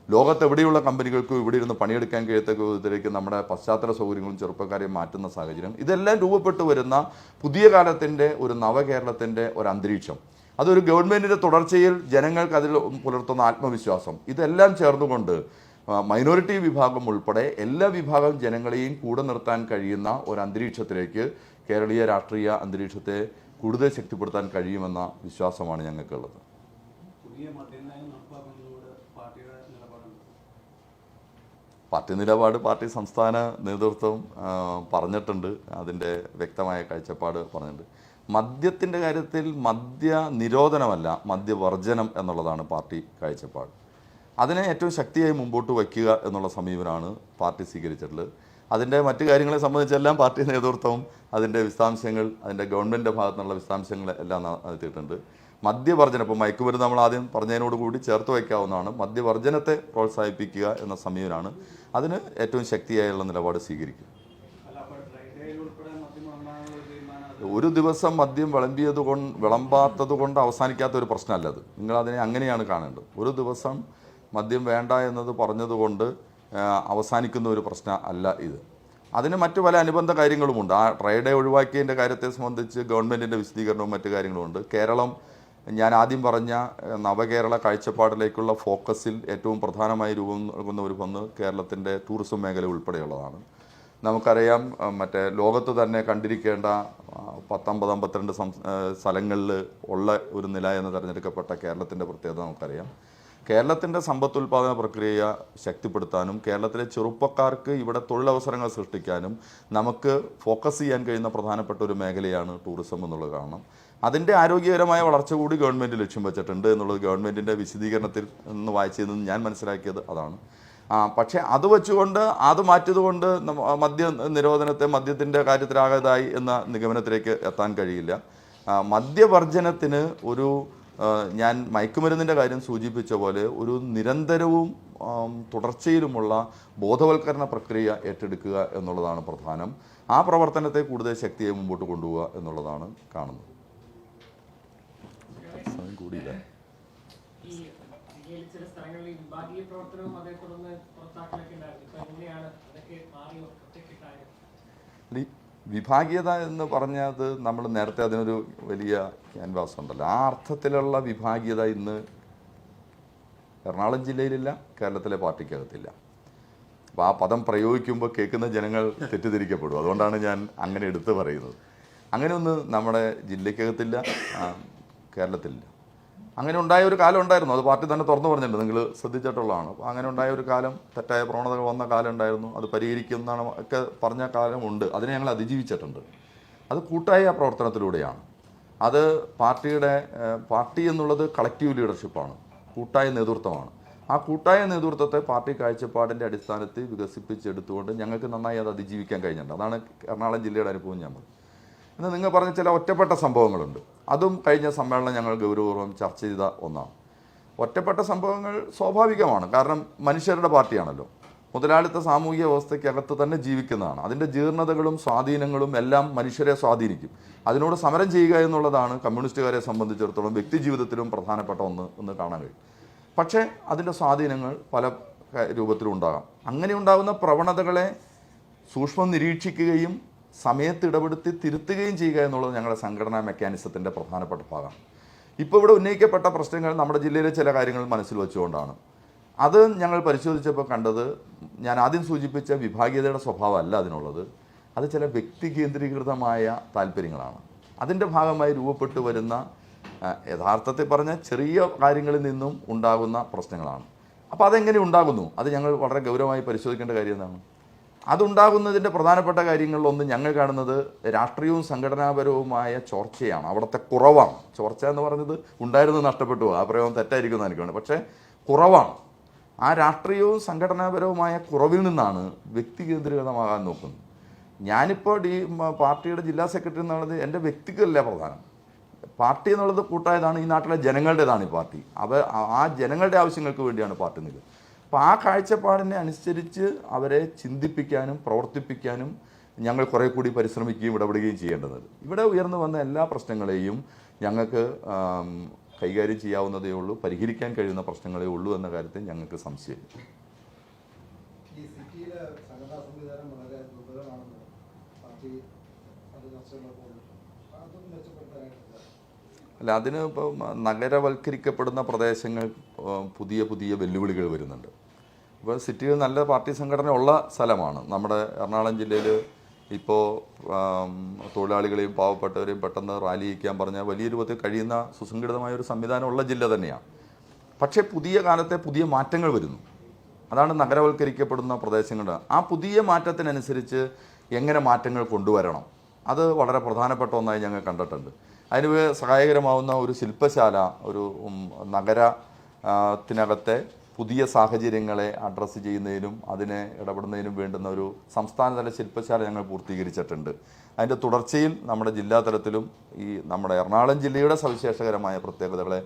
ലോകത്തെവിടെയുള്ള കമ്പനികൾക്കും ഇവിടെ ഇരുന്ന് പണിയെടുക്കാൻ കഴിയത്തക്ക വിധത്തിലേക്ക് നമ്മുടെ പശ്ചാത്തല സൗകര്യങ്ങളും ചെറുപ്പക്കാരെ മാറ്റുന്ന സാഹചര്യം, ഇതെല്ലാം രൂപപ്പെട്ടു വരുന്ന പുതിയ കാലത്തിൻ്റെ ഒരു നവകേരളത്തിൻ്റെ ഒരു അന്തരീക്ഷം, അതൊരു ഗവൺമെൻറ്റിൻ്റെ തുടർച്ചയിൽ ജനങ്ങൾക്ക് അതിൽ പുലർത്തുന്ന ആത്മവിശ്വാസം, ഇതെല്ലാം ചേർന്നുകൊണ്ട് മൈനോറിറ്റി വിഭാഗം ഉൾപ്പെടെ എല്ലാ വിഭാഗം ജനങ്ങളെയും കൂടെ നിർത്താൻ കഴിയുന്ന ഒരു അന്തരീക്ഷത്തിലേക്ക് കേരളീയ രാഷ്ട്രീയ അന്തരീക്ഷത്തെ കൂടുതൽ ശക്തിപ്പെടുത്താൻ കഴിയുമെന്ന വിശ്വാസമാണ് ഞങ്ങൾക്കുള്ളത്. പാർട്ടി നിലപാട് പാർട്ടി സംസ്ഥാന നേതൃത്വം പറഞ്ഞിട്ടുണ്ട്. അതിൻ്റെ വ്യക്തമായ കാഴ്ചപ്പാട് പറഞ്ഞിട്ടുണ്ട്. മദ്യത്തിൻ്റെ കാര്യത്തിൽ മദ്യ നിരോധനമല്ല, മദ്യവർജനം എന്നുള്ളതാണ് പാർട്ടി കാഴ്ചപ്പാട്. അതിനെ ഏറ്റവും ശക്തിയായി മുമ്പോട്ട് വയ്ക്കുക എന്നുള്ള സമീപനമാണ് പാർട്ടി സ്വീകരിച്ചിട്ടുള്ളത്. അതിൻ്റെ മറ്റു കാര്യങ്ങളെ സംബന്ധിച്ചെല്ലാം പാർട്ടി നേതൃത്വം അതിൻ്റെ വിശദാംശങ്ങൾ, അതിൻ്റെ ഗവൺമെൻറ്റിൻ്റെ ഭാഗത്തു നിന്നുള്ള വിശദാംശങ്ങൾ എല്ലാം നടത്തിയിട്ടുണ്ട്. മദ്യവർജനം, ഇപ്പോൾ മയക്കുമരുന്ന് നമ്മൾ ആദ്യം പറഞ്ഞതിനോടുകൂടി ചേർത്ത് വയ്ക്കാവുന്നതാണ്. മദ്യവർജനത്തെ പ്രോത്സാഹിപ്പിക്കുക എന്ന സമീപനമാണ്. അതിന് ഏറ്റവും ശക്തിയായുള്ള നിലപാട് സ്വീകരിക്കും. ഒരു ദിവസം മദ്യം വിളമ്പാത്തത് കൊണ്ട് അവസാനിക്കാത്ത ഒരു പ്രശ്നമല്ല അത്. നിങ്ങളതിനെ അങ്ങനെയാണ് കാണേണ്ടത്. ഒരു ദിവസം മദ്യം വേണ്ട എന്നത് പറഞ്ഞതുകൊണ്ട് അവസാനിക്കുന്ന ഒരു പ്രശ്നം അല്ല ഇത്. അതിന് മറ്റു പല അനുബന്ധ കാര്യങ്ങളുമുണ്ട്. ആ ട്രൈ ഡേ ഒഴിവാക്കിയതിൻ്റെ കാര്യത്തെ സംബന്ധിച്ച് ഗവൺമെൻറ്റിൻ്റെ വിശദീകരണവും മറ്റു കാര്യങ്ങളുമുണ്ട്. കേരളം, ഞാൻ ആദ്യം പറഞ്ഞ നവകേരള കാഴ്ചപ്പാടിലേക്കുള്ള ഫോക്കസിൽ ഏറ്റവും പ്രധാനമായി രൂപം നൽകുന്ന ഒരു ഒന്ന് കേരളത്തിൻ്റെ ടൂറിസം മേഖല ഉൾപ്പെടെയുള്ളതാണ്. നമുക്കറിയാം, മറ്റേ ലോകത്ത് തന്നെ കണ്ടിരിക്കേണ്ട 52 സ്ഥലങ്ങളിൽ ഉള്ള ഒരു നില എന്ന് തിരഞ്ഞെടുക്കപ്പെട്ട കേരളത്തിൻ്റെ പ്രത്യേകത നമുക്കറിയാം. കേരളത്തിൻ്റെ സമ്പത്തുൽപാദന പ്രക്രിയ ശക്തിപ്പെടുത്താനും കേരളത്തിലെ ചെറുപ്പക്കാർക്ക് ഇവിടെ തൊഴിലവസരങ്ങൾ സൃഷ്ടിക്കാനും നമുക്ക് ഫോക്കസ് ചെയ്യാൻ കഴിയുന്ന പ്രധാനപ്പെട്ട ഒരു മേഖലയാണ് ടൂറിസം എന്നുള്ളത്. കാരണം അതിൻ്റെ ആരോഗ്യകരമായ വളർച്ച കൂടി ഗവൺമെൻറ് ലക്ഷ്യം വെച്ചിട്ടുണ്ട് എന്നുള്ളത് ഗവൺമെൻറ്റിൻ്റെ വിശദീകരണത്തിൽ നിന്ന് വായിച്ചതിൽ ഞാൻ മനസ്സിലാക്കിയത് അതാണ്. പക്ഷേ അത് വെച്ചുകൊണ്ട് അത് മാറ്റിയതുകൊണ്ട് മദ്യ നിരോധനത്തെ മദ്യത്തിൻ്റെ കാര്യത്തിലാകതായി എന്ന നിഗമനത്തിലേക്ക് എത്താൻ കഴിയില്ല. മദ്യവർജനത്തിന് ഒരു ഞാൻ മയക്കുമരുന്നിൻ്റെ കാര്യം സൂചിപ്പിച്ച പോലെ ഒരു നിരന്തരവും തുടർച്ചയിലുമുള്ള ബോധവൽക്കരണ പ്രക്രിയ ഏറ്റെടുക്കുക എന്നുള്ളതാണ് പ്രധാനം. ആ പ്രവർത്തനത്തെ കൂടുതൽ ശക്തിയെ മുമ്പോട്ട് കൊണ്ടുപോവുക എന്നുള്ളതാണ് കാണുന്നത്. കൂടിയില്ല. വിഭാഗീയത എന്ന് പറഞ്ഞത് നമ്മൾ നേരത്തെ അതിനൊരു വലിയ ക്യാൻവാസ് ഉണ്ടല്ലോ. ആ അർത്ഥത്തിലുള്ള വിഭാഗീയത ഇന്ന് എറണാകുളം ജില്ലയിലില്ല, കേരളത്തിലെ പാർട്ടിക്കകത്തില്ല. അപ്പോൾ ആ പദം പ്രയോഗിക്കുമ്പോൾ കേൾക്കുന്ന ജനങ്ങൾ തെറ്റിദ്ധരിക്കപ്പെടും. അതുകൊണ്ടാണ് ഞാൻ അങ്ങനെ എടുത്തു പറയുന്നത്. അങ്ങനെയൊന്നും നമ്മുടെ ജില്ലയ്ക്കകത്തില്ല, കേരളത്തിലില്ല. അങ്ങനെ ഉണ്ടായ ഒരു കാലം ഉണ്ടായിരുന്നു. അത് പാർട്ടി തന്നെ തുറന്നു പറഞ്ഞിട്ടുണ്ട്, നിങ്ങൾ ശ്രദ്ധിച്ചിട്ടുള്ളതാണ്. അപ്പോൾ അങ്ങനെ ഉണ്ടായ ഒരു കാലം, തെറ്റായ പ്രവണതകൾ വന്ന കാലം ഉണ്ടായിരുന്നു. അത് പരിഹരിക്കുന്നതാണ് ഒക്കെ പറഞ്ഞ കാലമുണ്ട്. അതിനെ ഞങ്ങൾ അതിജീവിച്ചിട്ടുണ്ട്. അത് കൂട്ടായ പ്രവർത്തനത്തിലൂടെയാണ്. അത് പാർട്ടി എന്നുള്ളത് കളക്റ്റീവ് ലീഡർഷിപ്പാണ്, കൂട്ടായ നേതൃത്വമാണ്. ആ കൂട്ടായ നേതൃത്വത്തെ പാർട്ടി കാഴ്ചപ്പാടിൻ്റെ അടിസ്ഥാനത്തിൽ വികസിപ്പിച്ചെടുത്തുകൊണ്ട് ഞങ്ങൾക്ക് നന്നായി അത് അതിജീവിക്കാൻ കഴിഞ്ഞിട്ടുണ്ട്. അതാണ് എറണാകുളം ജില്ലയുടെ അനുഭവം. ഞാൻ പറഞ്ഞു ഇന്ന് നിങ്ങൾ പറഞ്ഞ ചില ഒറ്റപ്പെട്ട സംഭവങ്ങളുണ്ട്. അതും കഴിഞ്ഞ സമ്മേളനം ഞങ്ങൾ ഗൗരവപൂർവ്വം ചർച്ച ചെയ്ത ഒന്നാണ്. ഒറ്റപ്പെട്ട സംഭവങ്ങൾ സ്വാഭാവികമാണ്. കാരണം മനുഷ്യരുടെ പാർട്ടിയാണല്ലോ, മുതലാളിത്ത സാമൂഹിക വ്യവസ്ഥയ്ക്കകത്ത് തന്നെ ജീവിക്കുന്നതാണ്. അതിൻ്റെ ജീർണതകളും സ്വാധീനങ്ങളും എല്ലാം മനുഷ്യരെ സ്വാധീനിക്കും. അതിനോട് സമരം ചെയ്യുക എന്നുള്ളതാണ് കമ്മ്യൂണിസ്റ്റുകാരെ സംബന്ധിച്ചിടത്തോളം വ്യക്തി ജീവിതത്തിലും പ്രധാനപ്പെട്ട ഒന്ന് കാണാൻ കഴിയും. പക്ഷേ അതിൻ്റെ സ്വാധീനങ്ങൾ പല രൂപത്തിലും ഉണ്ടാകാം. അങ്ങനെ ഉണ്ടാകുന്ന പ്രവണതകളെ സൂക്ഷ്മം നിരീക്ഷിക്കുകയും സമയത്ത് ഇടപെടുത്തി തിരുത്തുകയും ചെയ്യുക എന്നുള്ളത് ഞങ്ങളുടെ സംഘടനാ മെക്കാനിസത്തിൻ്റെ പ്രധാനപ്പെട്ട ഭാഗമാണ്. ഇപ്പോൾ ഇവിടെ ഉന്നയിക്കപ്പെട്ട പ്രശ്നങ്ങൾ നമ്മുടെ ജില്ലയിലെ ചില കാര്യങ്ങൾ മനസ്സിൽ വെച്ചുകൊണ്ടാണ്. അത് ഞങ്ങൾ പരിശോധിച്ചപ്പോൾ കണ്ടത്, ഞാൻ ആദ്യം സൂചിപ്പിച്ച വിഭാഗീയതയുടെ സ്വഭാവം അല്ല അതിനുള്ളത്. അത് ചില വ്യക്തി കേന്ദ്രീകൃതമായ താല്പര്യങ്ങളാണ്. അതിൻ്റെ ഭാഗമായി രൂപപ്പെട്ടു വരുന്ന, യഥാർത്ഥത്തിൽ പറഞ്ഞ ചെറിയ കാര്യങ്ങളിൽ നിന്നും ഉണ്ടാകുന്ന പ്രശ്നങ്ങളാണ്. അപ്പോൾ അതെങ്ങനെ ഉണ്ടാകുന്നു, അത് ഞങ്ങൾ വളരെ ഗൗരവമായി പരിശോധിക്കേണ്ട കാര്യം എന്താണ്? അതുണ്ടാകുന്നതിൻ്റെ പ്രധാനപ്പെട്ട കാര്യങ്ങളിലൊന്ന് ഞങ്ങൾ കാണുന്നത് രാഷ്ട്രീയവും സംഘടനാപരവുമായ ചോർച്ചയാണ്. അവിടുത്തെ കുറവാണ്. ചോർച്ച എന്ന് പറഞ്ഞത് ഉണ്ടായിരുന്നത് നഷ്ടപ്പെട്ടു, ആ പ്രയോഗം തെറ്റായിരിക്കുമെന്ന് എനിക്കാണ്. പക്ഷേ കുറവാണ്. ആ രാഷ്ട്രീയവും സംഘടനാപരവുമായ കുറവിൽ നിന്നാണ് വ്യക്തി കേന്ദ്രീകൃതമാകാൻ നോക്കുന്നത്. ഞാനിപ്പോൾ പാർട്ടിയുടെ ജില്ലാ സെക്രട്ടറി എന്നുള്ളത് എൻ്റെ വ്യക്തിക്കല്ല പ്രധാനം. പാർട്ടി എന്നുള്ളത് കൂട്ടായതാണ്. ഈ നാട്ടിലെ ജനങ്ങളുടേതാണ് ഈ പാർട്ടി. ആ ജനങ്ങളുടെ ആവശ്യങ്ങൾക്ക് വേണ്ടിയാണ് പാർട്ടി നിൽക്കുന്നത്. അപ്പോൾ ആ കാഴ്ചപ്പാടിനെ അനുസരിച്ച് അവരെ ചിന്തിപ്പിക്കാനും പ്രവർത്തിപ്പിക്കാനും ഞങ്ങൾ കുറേ കൂടി പരിശ്രമിക്കുകയും ഇടപെടുകയും ചെയ്യേണ്ടത്. ഇവിടെ ഉയർന്നു വന്ന എല്ലാ പ്രശ്നങ്ങളെയും ഞങ്ങൾക്ക് കൈകാര്യം ചെയ്യാവുന്നതേ ഉള്ളൂ, പരിഹരിക്കാൻ കഴിയുന്ന പ്രശ്നങ്ങളേ ഉള്ളൂ എന്ന കാര്യത്തിൽ ഞങ്ങൾക്ക് സംശയമില്ല. അല്ല, അതിന് ഇപ്പോൾ നഗരവൽക്കരിക്കപ്പെടുന്ന പ്രദേശങ്ങൾ പുതിയ പുതിയ വെല്ലുവിളികൾ വരുന്നുണ്ട്. ഇപ്പോൾ സിറ്റിയിൽ നല്ല പാർട്ടി സംഘടന ഉള്ള സ്ഥലമാണ്. നമ്മുടെ എറണാകുളം ജില്ലയിൽ ഇപ്പോൾ തൊഴിലാളികളെയും പാവപ്പെട്ടവരെയും പെട്ടെന്ന് റാലി ചെയ്യാൻ പറഞ്ഞാൽ വലിയ രൂപത്തിൽ കഴിയുന്ന സുസംഘടിതമായൊരു സംവിധാനമുള്ള ജില്ല തന്നെയാണ്. പക്ഷേ പുതിയ കാലത്തെ പുതിയ മാറ്റങ്ങൾ വരുന്നു. അതാണ് നഗരവൽക്കരിക്കപ്പെടുന്ന പ്രദേശങ്ങളുടെ. ആ പുതിയ മാറ്റത്തിനനുസരിച്ച് എങ്ങനെ മാറ്റങ്ങൾ കൊണ്ടുവരണം, അത് വളരെ പ്രധാനപ്പെട്ട ഒന്നായി ഞങ്ങൾ കണ്ടിട്ടുണ്ട്. അതിന് സഹായകരമാവുന്ന ഒരു ശില്പശാല, ഒരു നഗരത്തിനകത്തെ പുതിയ സാഹചര്യങ്ങളെ അഡ്രസ്സ് ചെയ്യുന്നതിനും അതിനെ ഇടപെടുന്നതിനും വേണ്ടുന്ന ഒരു സംസ്ഥാനതല ശില്പശാല ഞങ്ങൾ പൂർത്തീകരിച്ചിട്ടുണ്ട്. അതിൻ്റെ തുടർച്ചയിൽ നമ്മുടെ ജില്ലാ തലത്തിലും ഈ നമ്മുടെ എറണാകുളം ജില്ലയുടെ സവിശേഷകരമായ പ്രത്യേകതകളെ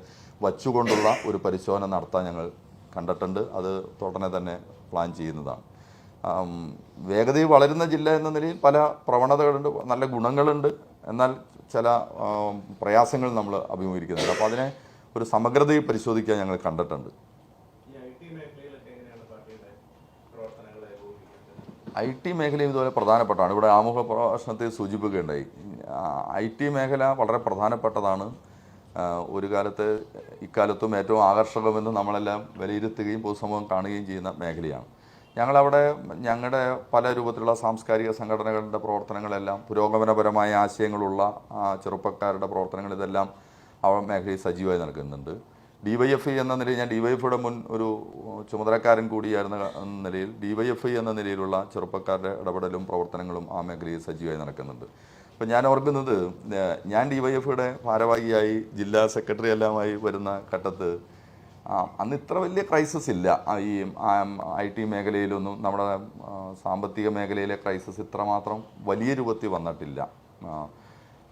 വച്ചുകൊണ്ടുള്ള ഒരു പരിശോധന നടത്താൻ ഞങ്ങൾ കണ്ടിട്ടുണ്ട്. അത് ഉടനെ തന്നെ പ്ലാൻ ചെയ്യുന്നതാണ്. വേഗതയിൽ വളരുന്ന ജില്ല എന്ന നിലയിൽ പല പ്രവണതകളുണ്ട്, നല്ല ഗുണങ്ങളുണ്ട്, എന്നാൽ ചില പ്രയാസങ്ങൾ നമ്മൾ അഭിമുഖീകരിക്കുന്നുണ്ട്. അപ്പോൾ അതിനെ ഒരു സമഗ്രതയിൽ പരിശോധിക്കാൻ ഞങ്ങൾ കണ്ടിട്ടുണ്ട്. ഐ ടി മേഖലയും ഇതുപോലെ പ്രധാനപ്പെട്ടാണ്. ഇവിടെ ആമുഖ പ്രഭാഷണത്തിൽ സൂചിപ്പിക്കുകയുണ്ടായി. ഐ ടി മേഖല വളരെ പ്രധാനപ്പെട്ടതാണ്. ഒരു കാലത്ത് ഇക്കാലത്തും ഏറ്റവും ആകർഷകമെന്ന് നമ്മളെല്ലാം വിലയിരുത്തുകയും പൊതുസമൂഹം കാണുകയും ചെയ്യുന്ന മേഖലയാണ്. ഞങ്ങളവിടെ ഞങ്ങളുടെ പല രൂപത്തിലുള്ള സാംസ്കാരിക സംഘടനകളുടെ പ്രവർത്തനങ്ങളെല്ലാം പുരോഗമനപരമായ ആശയങ്ങളുള്ള ചെറുപ്പക്കാരുടെ പ്രവർത്തനങ്ങൾ ഇതെല്ലാം ആ മേഖലയിൽ സജീവമായി നടക്കുന്നുണ്ട്. DYFI എന്ന നിലയിൽ ഞാൻ DYFIയുടെ മുൻ ഒരു ചുമതലക്കാരൻ കൂടിയായിരുന്ന നിലയിൽ DYFI എന്ന നിലയിലുള്ള ചെറുപ്പക്കാരുടെ ഇടപെടലും പ്രവർത്തനങ്ങളും ആ മേഖലയിൽ സജീവമായി നടക്കുന്നുണ്ട്. അപ്പം ഞാൻ ഓർക്കുന്നത്, ഞാൻ DYFIയുടെ ഭാരവാഹിയായി ജില്ലാ സെക്രട്ടറി എല്ലാമായി വരുന്ന ഘട്ടത്ത് അന്ന് ഇത്ര വലിയ ക്രൈസിസ് ഇല്ല. ഈ IT മേഖലയിലൊന്നും നമ്മുടെ സാമ്പത്തിക മേഖലയിലെ ക്രൈസിസ് ഇത്രമാത്രം വലിയ രൂപത്തിൽ വന്നിട്ടില്ല.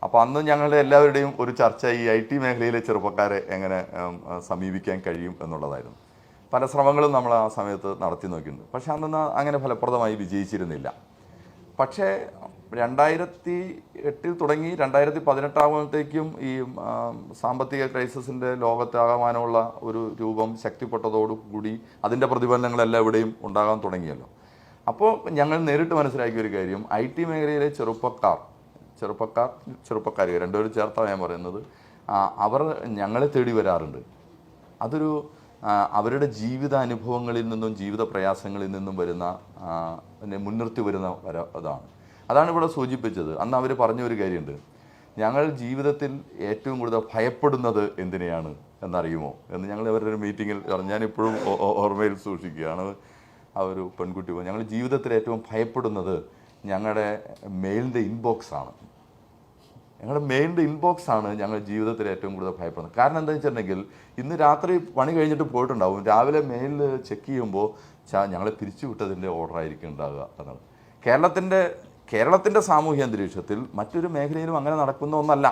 അപ്പോൾ അന്ന് ഞങ്ങളുടെ എല്ലാവരുടെയും ഒരു ചർച്ച ഈ IT മേഖലയിലെ ചെറുപ്പക്കാരെ എങ്ങനെ സമീപിക്കാൻ കഴിയും എന്നുള്ളതായിരുന്നു. പല ശ്രമങ്ങളും നമ്മൾ ആ സമയത്ത് നടത്തി നോക്കിയിട്ടുണ്ട്. പക്ഷെ അന്ന് അങ്ങനെ ഫലപ്രദമായി വിജയിച്ചിരുന്നില്ല. പക്ഷേ 2008 തുടങ്ങി 2018 ആകുമ്പോഴത്തേക്കും ഈ സാമ്പത്തിക ക്രൈസിസിൻ്റെ ലോകത്താകമാനമുള്ള ഒരു രൂപം ശക്തിപ്പെട്ടതോടുകൂടി അതിൻ്റെ പ്രതിഫലനങ്ങളെല്ലാം ഇവിടെയും ഉണ്ടാകാൻ തുടങ്ങിയല്ലോ. അപ്പോൾ ഞങ്ങൾ നേരിട്ട് മനസ്സിലാക്കിയ ഒരു കാര്യം, IT മേഖലയിലെ ചെറുപ്പക്കാർ രണ്ടുപേരും ചേർത്താണ് ഞാൻ പറയുന്നത്, അവർ ഞങ്ങളെ തേടി വരാറുണ്ട്. അതൊരു അവരുടെ ജീവിതാനുഭവങ്ങളിൽ നിന്നും ജീവിത പ്രയാസങ്ങളിൽ നിന്നും വരുന്ന മുൻനിർത്തി വരുന്ന അതാണ് ഇവിടെ സൂചിപ്പിച്ചത്. അന്ന് അവർ പറഞ്ഞൊരു കാര്യമുണ്ട്, ഞങ്ങൾ ജീവിതത്തിൽ ഏറ്റവും കൂടുതൽ ഭയപ്പെടുന്നത് എന്തിനെയാണ് എന്നറിയുമോ എന്ന് ഞങ്ങൾ അവരുടെ ഒരു മീറ്റിങ്ങിൽ ഞാനിപ്പോഴും ഓർമ്മയിൽ സൂക്ഷിക്കുകയാണ്. ആ ഒരു പെൺകുട്ടി പോയി, ഞങ്ങൾ ജീവിതത്തിൽ ഏറ്റവും ഭയപ്പെടുന്നത് ഞങ്ങളുടെ മെയിലിൻ്റെ ഇൻബോക്സാണ്. ഞങ്ങൾ ജീവിതത്തിൽ ഏറ്റവും കൂടുതൽ ഭയപ്പെടുന്നത്. കാരണം എന്താണെന്ന് വെച്ചിട്ടുണ്ടെങ്കിൽ, ഇന്ന് രാത്രി പണി കഴിഞ്ഞിട്ട് പോയിട്ടുണ്ടാവും, രാവിലെ മെയിൽ ചെക്ക് ചെയ്യുമ്പോൾ ഞങ്ങളെ പിരിച്ചുവിട്ടതിൻ്റെ ഓർഡറായിരിക്കും ഉണ്ടാകുക എന്നാണ്. കേരളത്തിൻ്റെ സാമൂഹ്യ അന്തരീക്ഷത്തിൽ മറ്റൊരു മേഖലയിലും അങ്ങനെ നടക്കുന്ന ഒന്നല്ല.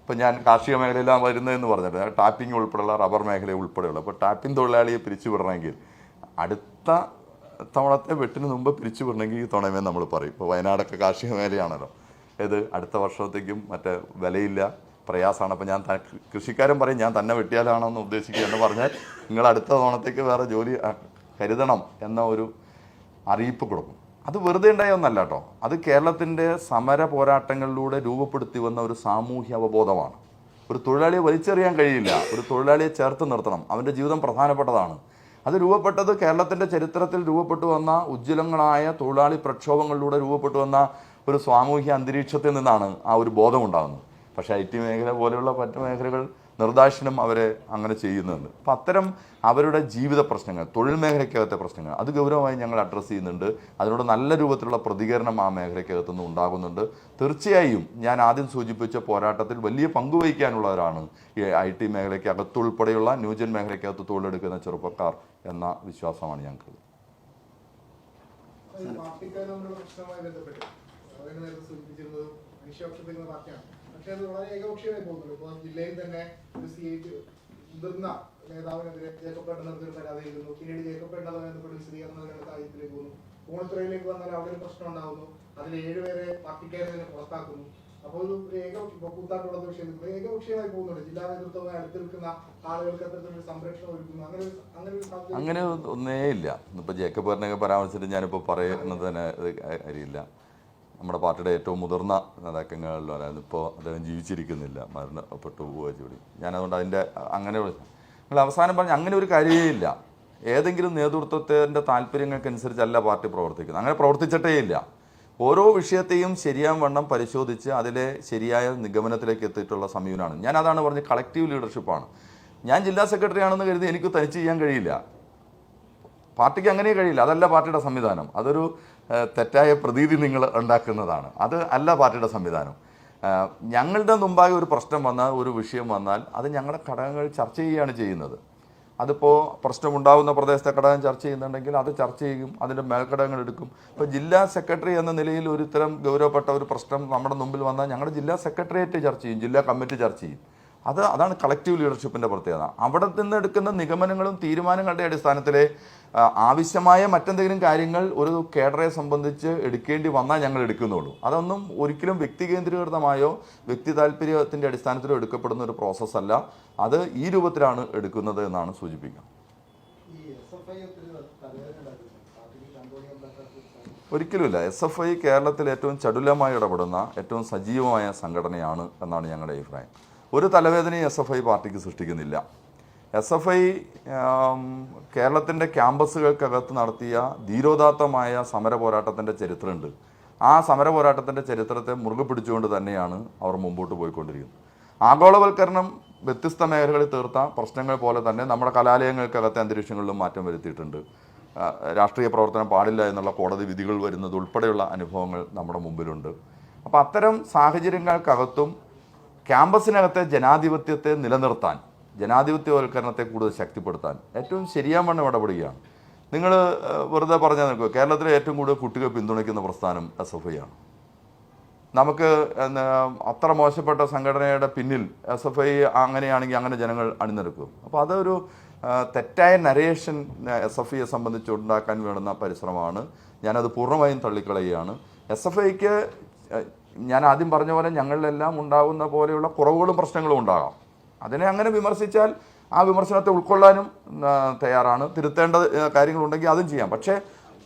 ഇപ്പം ഞാൻ കാർഷിക മേഖലയിലാണ് വരുന്നതെന്ന് പറഞ്ഞിട്ട് ടാപ്പിംഗ് ഉൾപ്പെടെയുള്ള റബ്ബർ മേഖല ഉൾപ്പെടെയുള്ള, അപ്പോൾ ടാപ്പിംഗ് തൊഴിലാളിയെ പിരിച്ചുവിടണമെങ്കിൽ അടുത്ത തവണത്തെ വെട്ടിന് മുമ്പ് പിരിച്ചുവിടണമെങ്കിൽ ഈ തുണമേ നമ്മൾ പറയും. ഇപ്പോൾ വയനാടൊക്കെ കാർഷിക മേഖലയാണല്ലോ, അടുത്ത വർഷത്തേക്കും മറ്റേ വിലയില്ല, പ്രയാസമാണ്. അപ്പോൾ ഞാൻ കൃഷിക്കാരൻ പറയും, ഞാൻ തന്നെ വെട്ടിയാലാണെന്ന് ഉദ്ദേശിക്കുക എന്ന് പറഞ്ഞാൽ നിങ്ങൾ അടുത്ത തവണത്തേക്ക് വേറെ ജോലി കരുതണം എന്ന ഒരു അറിയിപ്പ് കൊടുക്കും. അത് വെറുതെ ഉണ്ടായ ഒന്നല്ല കേട്ടോ, അത് കേരളത്തിൻ്റെ സമര പോരാട്ടങ്ങളിലൂടെ രൂപപ്പെടുത്തി വന്ന ഒരു സാമൂഹ്യ അവബോധമാണ്. ഒരു തൊഴിലാളിയെ വലിച്ചെറിയാൻ കഴിയില്ല, ഒരു തൊഴിലാളിയെ ചേർത്ത് നിർത്തണം, അവൻ്റെ ജീവിതം പ്രധാനപ്പെട്ടതാണ്. അത് രൂപപ്പെട്ടത് കേരളത്തിൻ്റെ ചരിത്രത്തിൽ രൂപപ്പെട്ടു വന്ന ഉജ്ജ്വലങ്ങളായ തൊഴിലാളി പ്രക്ഷോഭങ്ങളിലൂടെ രൂപപ്പെട്ടു വന്ന ഒരു സാമൂഹ്യ അന്തരീക്ഷത്തിൽ നിന്നാണ് ആ ഒരു ബോധം ഉണ്ടാകുന്നത്. പക്ഷേ IT മേഖല പോലെയുള്ള മറ്റു മേഖലകൾ നിർദാക്ഷിണ്യം അവരെ അങ്ങനെ ചെയ്യുന്നുണ്ട്. അപ്പം അത്തരം അവരുടെ ജീവിത പ്രശ്നങ്ങൾ, തൊഴിൽ മേഖലയ്ക്കകത്തെ പ്രശ്നങ്ങൾ അത് ഗൗരവമായി ഞങ്ങൾ അഡ്രസ്സ് ചെയ്യുന്നുണ്ട്. അതിനോട് നല്ല രൂപത്തിലുള്ള പ്രതികരണം ആ മേഖലയ്ക്കകത്തുനിന്ന് ഉണ്ടാകുന്നുണ്ട്. തീർച്ചയായും ഞാൻ ആദ്യം സൂചിപ്പിച്ച പോരാട്ടത്തിൽ വലിയ പങ്കുവഹിക്കാനുള്ളവരാണ് ഈ IT മേഖലയ്ക്ക് അകത്തുൾപ്പെടെയുള്ള ന്യൂജൻ മേഖലയ്ക്കകത്ത് തൊഴിലെടുക്കുന്ന ചെറുപ്പക്കാർ എന്ന വിശ്വാസമാണ് ഞങ്ങൾക്ക്. പക്ഷെ അത് വളരെ ഏകപക്ഷീയമായി പോകുന്നുള്ളൂ. ഇപ്പോൾ ജില്ലയിൽ തന്നെ ഒരു മുതിർന്ന നേതാവിനെതിരെ ജേക്കബ് പരാതി എഴുതുന്നു, പിന്നീട് ജേക്കബ് ബന്ധപ്പെട്ട് വിശദീകരണ സാഹിത്യത്തിലേക്ക് പോകുന്നു, പൂണിത്തുറയിലേക്ക് വന്നാൽ അവിടെ ഒരു പ്രശ്നം ഉണ്ടാകുന്നു, അതിൽ 7 പേരെ പാർട്ടിക്കാരെ തന്നെ പുറത്താക്കുന്നു. അപ്പോൾ ഒരു കൂത്താട്ടുള്ള വിഷയത്തിൽ ഏകപക്ഷീയമായി പോകുന്നുണ്ട്. ജില്ലാ നേതൃത്വമായി അടുത്ത് നിൽക്കുന്ന ആളുകൾക്ക് അത്തരത്തിലൊരു സംരക്ഷണം ഒരുക്കുന്നു, അങ്ങനെ ഒന്നേ ഇല്ല. ഇപ്പോൾ ജേക്കബ് പരാമർശിച്ചിട്ട് ഞാനിപ്പോൾ പറയുന്നത് തന്നെ അറിയില്ല. നമ്മുടെ പാർട്ടിയുടെ ഏറ്റവും മുതിർന്ന നേതാക്കങ്ങളിലായിരുന്നു. ഇപ്പോൾ അദ്ദേഹം ജീവിച്ചിരിക്കുന്നില്ല, മരണപ്പെട്ടു പോവുക ജോലി. ഞാനതുകൊണ്ട് അതിൻ്റെ അങ്ങനെ നിങ്ങൾ അവസാനം പറഞ്ഞ അങ്ങനെ ഒരു കാര്യമേ ഇല്ല. ഏതെങ്കിലും നേതൃത്വത്തിൻ്റെ താല്പര്യങ്ങൾക്കനുസരിച്ചല്ല പാർട്ടി പ്രവർത്തിക്കുന്നത്, അങ്ങനെ പ്രവർത്തിച്ചിട്ടേ ഇല്ല. ഓരോ വിഷയത്തെയും ശരിയാം വണ്ണം പരിശോധിച്ച് അതിലെ ശരിയായ നിഗമനത്തിലേക്ക് എത്തിയിട്ടുള്ള സമീപനമാണ്. ഞാനതാണ് പറഞ്ഞത്, കളക്റ്റീവ് ലീഡർഷിപ്പാണ്. ഞാൻ ജില്ലാ സെക്രട്ടറി ആണെന്ന് കരുതി എനിക്ക് തനിച്ച് ചെയ്യാൻ കഴിയില്ല, പാർട്ടിക്ക് അങ്ങനെ കഴിയില്ല. അതല്ല പാർട്ടിയുടെ സംവിധാനം. അതൊരു തെറ്റായ പ്രതീതി നിങ്ങൾ ഉണ്ടാക്കുന്നതാണ്. അത് അല്ല പാർട്ടിയുടെ സംവിധാനം. ഞങ്ങളുടെ മുമ്പാകെ ഒരു പ്രശ്നം വന്നാൽ, ഒരു വിഷയം വന്നാൽ അത് ഞങ്ങളുടെ ഘടകങ്ങൾ ചർച്ച ചെയ്യുകയാണ് ചെയ്യുന്നത്. അതിപ്പോൾ പ്രശ്നമുണ്ടാകുന്ന പ്രദേശത്തെ ഘടകം ചർച്ച ചെയ്യുന്നുണ്ടെങ്കിൽ അത് ചർച്ച ചെയ്യും, അതിൻ്റെ മേൽഘടകങ്ങൾ എടുക്കും. ഇപ്പോൾ ജില്ലാ സെക്രട്ടറി എന്ന നിലയിൽ ഒരു ഇത്തരം ഗൗരവപ്പെട്ട ഒരു പ്രശ്നം നമ്മുടെ മുമ്പിൽ വന്നാൽ ഞങ്ങളുടെ ജില്ലാ സെക്രട്ടേറിയറ്റ് ചർച്ച ചെയ്യും, ജില്ലാ കമ്മിറ്റി ചർച്ച ചെയ്യും. അതാണ് കളക്റ്റീവ് ലീഡർഷിപ്പിൻ്റെ പ്രത്യേകത. അവിടെ നിന്ന് എടുക്കുന്ന നിഗമനങ്ങളും തീരുമാനങ്ങളുടെ അടിസ്ഥാനത്തിൽ ആവശ്യമായ മറ്റെന്തെങ്കിലും കാര്യങ്ങൾ ഒരു കേഡറെ സംബന്ധിച്ച് എടുക്കേണ്ടി വന്നാൽ ഞങ്ങൾ എടുക്കുന്നുള്ളൂ. അതൊന്നും ഒരിക്കലും വ്യക്തി കേന്ദ്രീകൃതമായോ വ്യക്തി താല്പര്യത്തിൻ്റെ അടിസ്ഥാനത്തിലോ എടുക്കപ്പെടുന്ന ഒരു പ്രോസസ്സല്ല. അത് ഈ രൂപത്തിലാണ് എടുക്കുന്നത് എന്നാണ് സൂചിപ്പിക്കുക. ഒരിക്കലുമില്ല. SFI കേരളത്തിൽ ഏറ്റവും ചടുലമായി ഇടപെടുന്ന ഏറ്റവും സജീവമായ സംഘടനയാണ് എന്നാണ് ഞങ്ങളുടെ അഭിപ്രായം. ഒരു തലവേദനയും SFI പാർട്ടിക്ക് സൃഷ്ടിക്കുന്നില്ല. SFI കേരളത്തിൻ്റെ ക്യാമ്പസുകൾക്കകത്ത് നടത്തിയ ധീരോദാത്തമായ സമര പോരാട്ടത്തിൻ്റെ ചരിത്രമുണ്ട്. ആ സമര പോരാട്ടത്തിൻ്റെ ചരിത്രത്തെ മുറുകെ പിടിച്ചുകൊണ്ട് തന്നെയാണ് അവർ മുമ്പോട്ട് പോയിക്കൊണ്ടിരിക്കുന്നത്. ആഗോളവൽക്കരണം വ്യത്യസ്ത മേഖലകളിൽ തീർത്ത പ്രശ്നങ്ങൾ പോലെ തന്നെ നമ്മുടെ കലാലയങ്ങൾക്കകത്തെ അന്തരീക്ഷങ്ങളിലും മാറ്റം വരുത്തിയിട്ടുണ്ട്. രാഷ്ട്രീയ പ്രവർത്തനം പാടില്ല എന്നുള്ള കോടതി വിധികൾ വരുന്നത് ഉൾപ്പെടെയുള്ള അനുഭവങ്ങൾ നമ്മുടെ മുമ്പിലുണ്ട്. അപ്പോൾ അത്തരം സാഹചര്യങ്ങൾക്കകത്തും ക്യാമ്പസിനകത്തെ ജനാധിപത്യത്തെ നിലനിർത്താൻ, ജനാധിപത്യവൽക്കരണത്തെ കൂടുതൽ ശക്തിപ്പെടുത്താൻ ഏറ്റവും ശരിയാവണ്ണം ഇടപെടുകയാണ്. നിങ്ങൾ വെറുതെ പറഞ്ഞാൽ നിൽക്കുക, കേരളത്തിലെ ഏറ്റവും കൂടുതൽ കുട്ടികൾ പിന്തുണയ്ക്കുന്ന പ്രസ്ഥാനം SFI ആണ്. നമുക്ക് അത്ര മോശപ്പെട്ട സംഘടനയുടെ പിന്നിൽ SFI അങ്ങനെയാണെങ്കിൽ അങ്ങനെ ജനങ്ങൾ അണിനിരക്കും. അപ്പോൾ അതൊരു തെറ്റായ നരേഷൻ SFIയെ സംബന്ധിച്ച് ഉണ്ടാക്കാൻ വേണ്ടുന്ന പരിശ്രമമാണ്. ഞാനത് പൂർണ്ണമായും തള്ളിക്കളയുകയാണ്. SFIക്ക് ഞാൻ ആദ്യം പറഞ്ഞ പോലെ ഞങ്ങളിലെല്ലാം ഉണ്ടാകുന്ന പോലെയുള്ള കുറവുകളും പ്രശ്നങ്ങളും ഉണ്ടാകാം. അതിനെ അങ്ങനെ വിമർശിച്ചാൽ ആ വിമർശനത്തെ ഉൾക്കൊള്ളാനും തയ്യാറാണ്. തിരുത്തേണ്ട കാര്യങ്ങളുണ്ടെങ്കിൽ അതും ചെയ്യാം. പക്ഷേ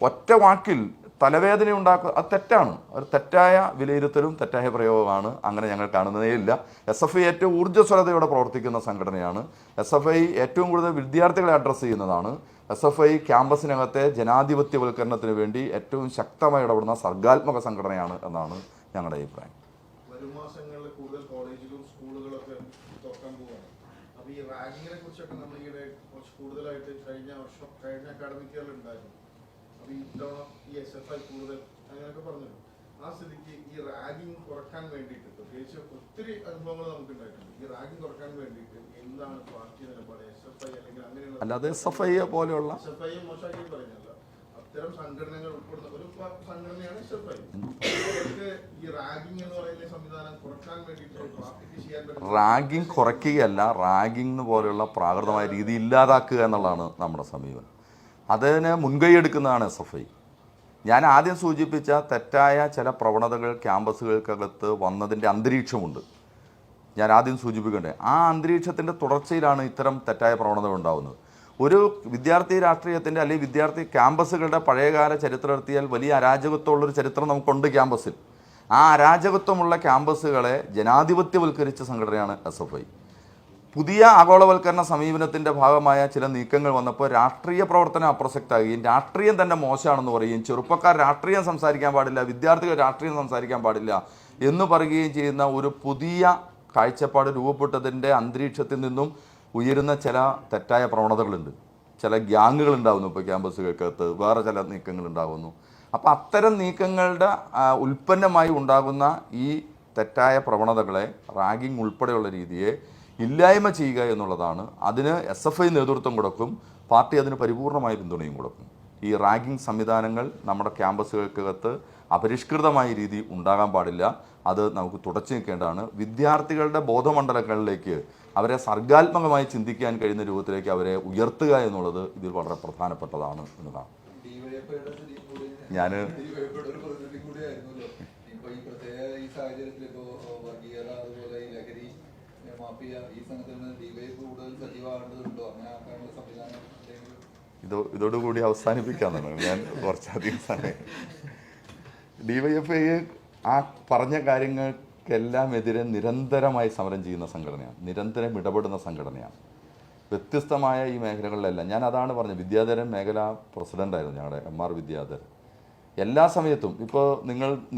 ഒറ്റ വാക്കിൽ തലവേദന ഉണ്ടാക്കുക അത് തെറ്റാണ്. ഒരു തെറ്റായ വിലയിരുത്തലും തെറ്റായ പ്രയോഗമാണ്. അങ്ങനെ ഞങ്ങൾ കാണുന്നതേ ഇല്ല. SFI ഏറ്റവും ഊർജ്ജസ്വലതയോടെ പ്രവർത്തിക്കുന്ന സംഘടനയാണ്. SFI ഏറ്റവും കൂടുതൽ വിദ്യാർത്ഥികളെ അഡ്രസ്സ് ചെയ്യുന്നതാണ്. SFI ക്യാമ്പസിനകത്തെ ജനാധിപത്യവൽക്കരണത്തിന് വേണ്ടി ഏറ്റവും ശക്തമായി ഇടപെടുന്ന സർഗാത്മക സംഘടനയാണ് എന്നാണ് ഞങ്ങളുടെ അഭിപ്രായം. വരും മാസങ്ങളിൽ കൂടുതൽ കോളേജുകളും സ്കൂളുകളൊക്കെ തുറക്കാൻ പോവുകയാണ്. അപ്പോൾ ഈ റാങ്കിങ്ങിനെ കുറിച്ചൊക്കെ നമ്മൾ ഈയിടെ കുറച്ച് കൂടുതലായിട്ട് കഴിഞ്ഞ അക്കാഡമിക് ഇയറിൽ ഉണ്ടായിരുന്നു. അപ്പോൾ ഇത്തവണ ഈ SFI കൂടുതൽ അങ്ങനെയൊക്കെ പറഞ്ഞു. ആ സ്ഥിതിക്ക് ഈ റാഗിങ് കുറക്കാൻ വേണ്ടിയിട്ട് പ്രത്യേകിച്ച് ഒത്തിരി അനുഭവങ്ങൾ നമുക്ക് ഉണ്ടായിട്ടുണ്ട്. ഈ റാഗിങ് കുറക്കാൻ വേണ്ടിയിട്ട് എന്താണ് പാർട്ടി നിലപാട്? SFI അല്ലെങ്കിൽ അങ്ങനെയുള്ള അല്ലാതെ SFI പോലെയുള്ള SFI മോശമാക്കി പറഞ്ഞല്ല, അത്തരം സംഘടനകൾ ഉൾപ്പെടുന്ന ഒരു സംഘടനയാണ് SFI. ഈ റാഗിങ് എന്ന് പറയുന്ന സംവിധാനം കുറക്കാൻ വേണ്ടിയിട്ട് പാർട്ടിക്ക് ചെയ്യാൻ പറ്റും. റാഗിങ് കുറയ്ക്കുകയല്ല, റാഗിങ് പോലെയുള്ള പ്രാകൃതമായ രീതി ഇല്ലാതാക്കുക എന്നുള്ളതാണ് നമ്മുടെ സമീപനം. അതിന് മുൻകൈ എടുക്കുന്നതാണ് SFI. ഞാൻ ആദ്യം സൂചിപ്പിച്ച തെറ്റായ ചില പ്രവണതകൾ ക്യാമ്പസുകൾക്കകത്ത് വന്നതിൻ്റെ അന്തരീക്ഷമുണ്ട്. ഞാൻ ആദ്യം സൂചിപ്പിക്കണ്ടേ, ആ അന്തരീക്ഷത്തിൻ്റെ തുടർച്ചയിലാണ് ഇത്തരം തെറ്റായ പ്രവണതകൾ ഉണ്ടാകുന്നത്. ഒരു വിദ്യാർത്ഥി രാഷ്ട്രീയത്തിൻ്റെ അല്ലെങ്കിൽ വിദ്യാർത്ഥി ക്യാമ്പസുകളുടെ പഴയകാല ചരിത്രം എടുത്തിയാൽ വലിയ അരാജകത്വമുള്ളൊരു ചരിത്രം നമുക്കുണ്ട് ക്യാമ്പസിൽ. ആ അരാജകത്വമുള്ള ക്യാമ്പസുകളെ ജനാധിപത്യവൽക്കരിച്ച സംഘടനയാണ് SFI. പുതിയ ആഗോളവൽക്കരണ സമീപനത്തിൻ്റെ ഭാഗമായ ചില നീക്കങ്ങൾ വന്നപ്പോൾ രാഷ്ട്രീയ പ്രവർത്തനം അപ്രസക്തമാകുകയും രാഷ്ട്രീയം തന്നെ മോശമാണെന്ന് പറയുകയും ചെറുപ്പക്കാർ രാഷ്ട്രീയം സംസാരിക്കാൻ പാടില്ല, വിദ്യാർത്ഥികൾ രാഷ്ട്രീയം സംസാരിക്കാൻ പാടില്ല എന്ന് പറയുകയും ചെയ്യുന്ന ഒരു പുതിയ കാഴ്ചപ്പാട് രൂപപ്പെട്ടതിൻ്റെ അന്തരീക്ഷത്തിൽ നിന്നും ഉയരുന്ന ചില തെറ്റായ പ്രവണതകളുണ്ട്. ചില ഗ്യാങ്ങുകൾ ഉണ്ടാകുന്നു ഇപ്പോൾ ക്യാമ്പസുകൾക്കകത്ത്, വേറെ ചില നീക്കങ്ങൾ ഉണ്ടാകുന്നു. അപ്പോൾ അത്തരം നീക്കങ്ങളുടെ ഉൽപ്പന്നമായി ഉണ്ടാകുന്ന ഈ തെറ്റായ പ്രവണതകളെ, റാഗിങ് ഉൾപ്പെടെയുള്ള രീതിയെ ഇല്ലായ്മ ചെയ്യുക എന്നുള്ളതാണ്. അതിന് SFI നേതൃത്വം കൊടുക്കും, പാർട്ടി അതിന് പരിപൂർണമായ പിന്തുണയും കൊടുക്കും. ഈ റാഗിങ് സംവിധാനങ്ങൾ നമ്മുടെ ക്യാമ്പസുകൾക്കകത്ത് അപരിഷ്കൃതമായ രീതി ഉണ്ടാകാൻ പാടില്ല. അത് നമുക്ക് തുടച്ചു നിൽക്കേണ്ടതാണ്. വിദ്യാർത്ഥികളുടെ ബോധമണ്ഡലങ്ങളിലേക്ക് അവരെ സർഗാത്മകമായി ചിന്തിക്കാൻ കഴിയുന്ന രൂപത്തിലേക്ക് അവരെ ഉയർത്തുക എന്നുള്ളത് ഇതിൽ വളരെ പ്രധാനപ്പെട്ടതാണ് എന്നതാണ്. ഞാൻ ഇതോടുകൂടി അവസാനിപ്പിക്കാമെന്നാണ് ഞാൻ കുറച്ചധികം സമയം. DYFI ആ പറഞ്ഞ കാര്യങ്ങൾക്കെല്ലാം എതിരെ നിരന്തരമായി സമരം ചെയ്യുന്ന സംഘടനയാണ്, നിരന്തരം ഇടപെടുന്ന സംഘടനയാണ്. വ്യത്യസ്തമായ ഈ മേഖലകളിലെല്ലാം ഞാൻ അതാണ് പറഞ്ഞത്. വിദ്യാധരൻ മേഖലാ പ്രസിഡൻ്റായിരുന്നു ഞങ്ങളുടെ MR വിദ്യാധരൻ. എല്ലാ സമയത്തും ഇപ്പോൾ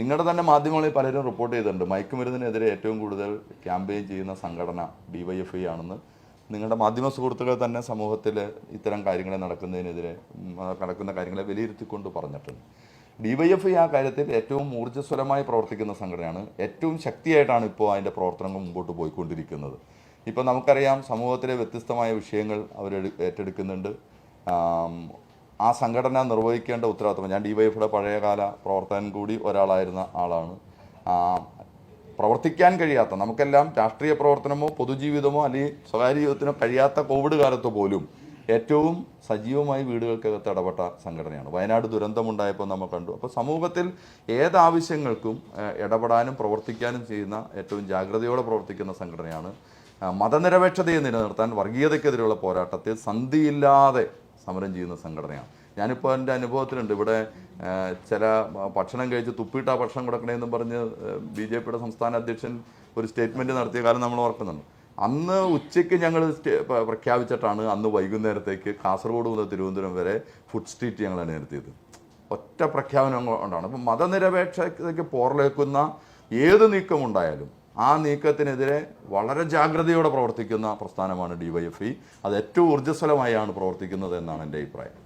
നിങ്ങളുടെ തന്നെ മാധ്യമങ്ങളിൽ പലരും റിപ്പോർട്ട് ചെയ്തിട്ടുണ്ട്, മയക്കുമരുന്നിനെതിരെ ഏറ്റവും കൂടുതൽ ക്യാമ്പയിൻ ചെയ്യുന്ന സംഘടന DYFI ആണെന്ന്. നിങ്ങളുടെ മാധ്യമ സുഹൃത്തുക്കൾ തന്നെ സമൂഹത്തിൽ ഇത്തരം കാര്യങ്ങളെ നടക്കുന്ന കാര്യങ്ങളെ വിലയിരുത്തിക്കൊണ്ട് പറഞ്ഞിട്ടുണ്ട്. DYFI ആ കാര്യത്തിൽ ഏറ്റവും ഊർജ്ജസ്വലമായി പ്രവർത്തിക്കുന്ന സംഘടനയാണ്. ഏറ്റവും ശക്തിയായിട്ടാണ് ഇപ്പോൾ അതിൻ്റെ പ്രവർത്തനങ്ങൾ മുമ്പോട്ട് പോയിക്കൊണ്ടിരിക്കുന്നത്. ഇപ്പം നമുക്കറിയാം സമൂഹത്തിലെ വ്യത്യസ്തമായ വിഷയങ്ങൾ അവർ ഏറ്റെടുക്കുന്നുണ്ട്. ആ സംഘടന നിർവഹിക്കേണ്ട ഉത്തരവാദിത്വം, ഞാൻ DYFയുടെ പഴയകാല പ്രവർത്തകൻ കൂടി ഒരാളായിരുന്ന ആളാണ്. പ്രവർത്തിക്കാൻ കഴിയാത്ത, നമുക്കെല്ലാം രാഷ്ട്രീയ പ്രവർത്തനമോ പൊതുജീവിതമോ അല്ലെങ്കിൽ സ്വകാര്യ ജീവിതത്തിനോ കഴിയാത്ത കോവിഡ് കാലത്ത് പോലും ഏറ്റവും സജീവമായി വീടുകൾക്കകത്ത് ഇടപെട്ട സംഘടനയാണ്. വയനാട് ദുരന്തമുണ്ടായപ്പോൾ നമ്മൾ കണ്ടു. അപ്പോൾ സമൂഹത്തിൽ ഏതാവശ്യങ്ങൾക്കും ഇടപെടാനും പ്രവർത്തിക്കാനും ചെയ്യുന്ന ഏറ്റവും ജാഗ്രതയോടെ പ്രവർത്തിക്കുന്ന സംഘടനയാണ്. മതനിരപേക്ഷതയെ നിലനിർത്താൻ വർഗീയതയ്ക്കെതിരെയുള്ള പോരാട്ടത്തിൽ സന്ധിയില്ലാതെ സമരം ചെയ്യുന്ന സംഘടനയാണ്. ഞാനിപ്പോൾ എൻ്റെ അനുഭവത്തിലുണ്ട്. ഇവിടെ ചില ഭക്ഷണം കഴിച്ച് തുപ്പിയിട്ട ഭക്ഷണം കൊടുക്കണമെന്നും പറഞ്ഞ് BJPയുടെ സംസ്ഥാന അധ്യക്ഷൻ ഒരു സ്റ്റേറ്റ്മെൻറ്റ് നടത്തിയ കാലം നമ്മൾ ഓർക്കുന്നുണ്ട്. അന്ന് ഉച്ചയ്ക്ക് ഞങ്ങൾ പ്രഖ്യാപിച്ചിട്ടാണ് അന്ന് വൈകുന്നേരത്തേക്ക് കാസർഗോഡ് മുതൽ തിരുവനന്തപുരം വരെ ഫുഡ് സ്ട്രീറ്റ് ഞങ്ങൾ നിർത്തിയത്. ഒറ്റ പ്രഖ്യാപനം കൊണ്ടാണ്. അപ്പം മതനിരപേക്ഷതയ്ക്ക് പോർലേക്കുന്ന ഏത് നീക്കമുണ്ടായാലും ആ നീക്കത്തിനെതിരെ വളരെ ജാഗ്രതയോടെ പ്രവർത്തിക്കുന്ന പ്രസ്ഥാനമാണ് DYFI. അത് ഏറ്റവും ഊർജ്ജസ്വലമായാണ് പ്രവർത്തിക്കുന്നത് എന്നാണ് എൻ്റെ അഭിപ്രായം.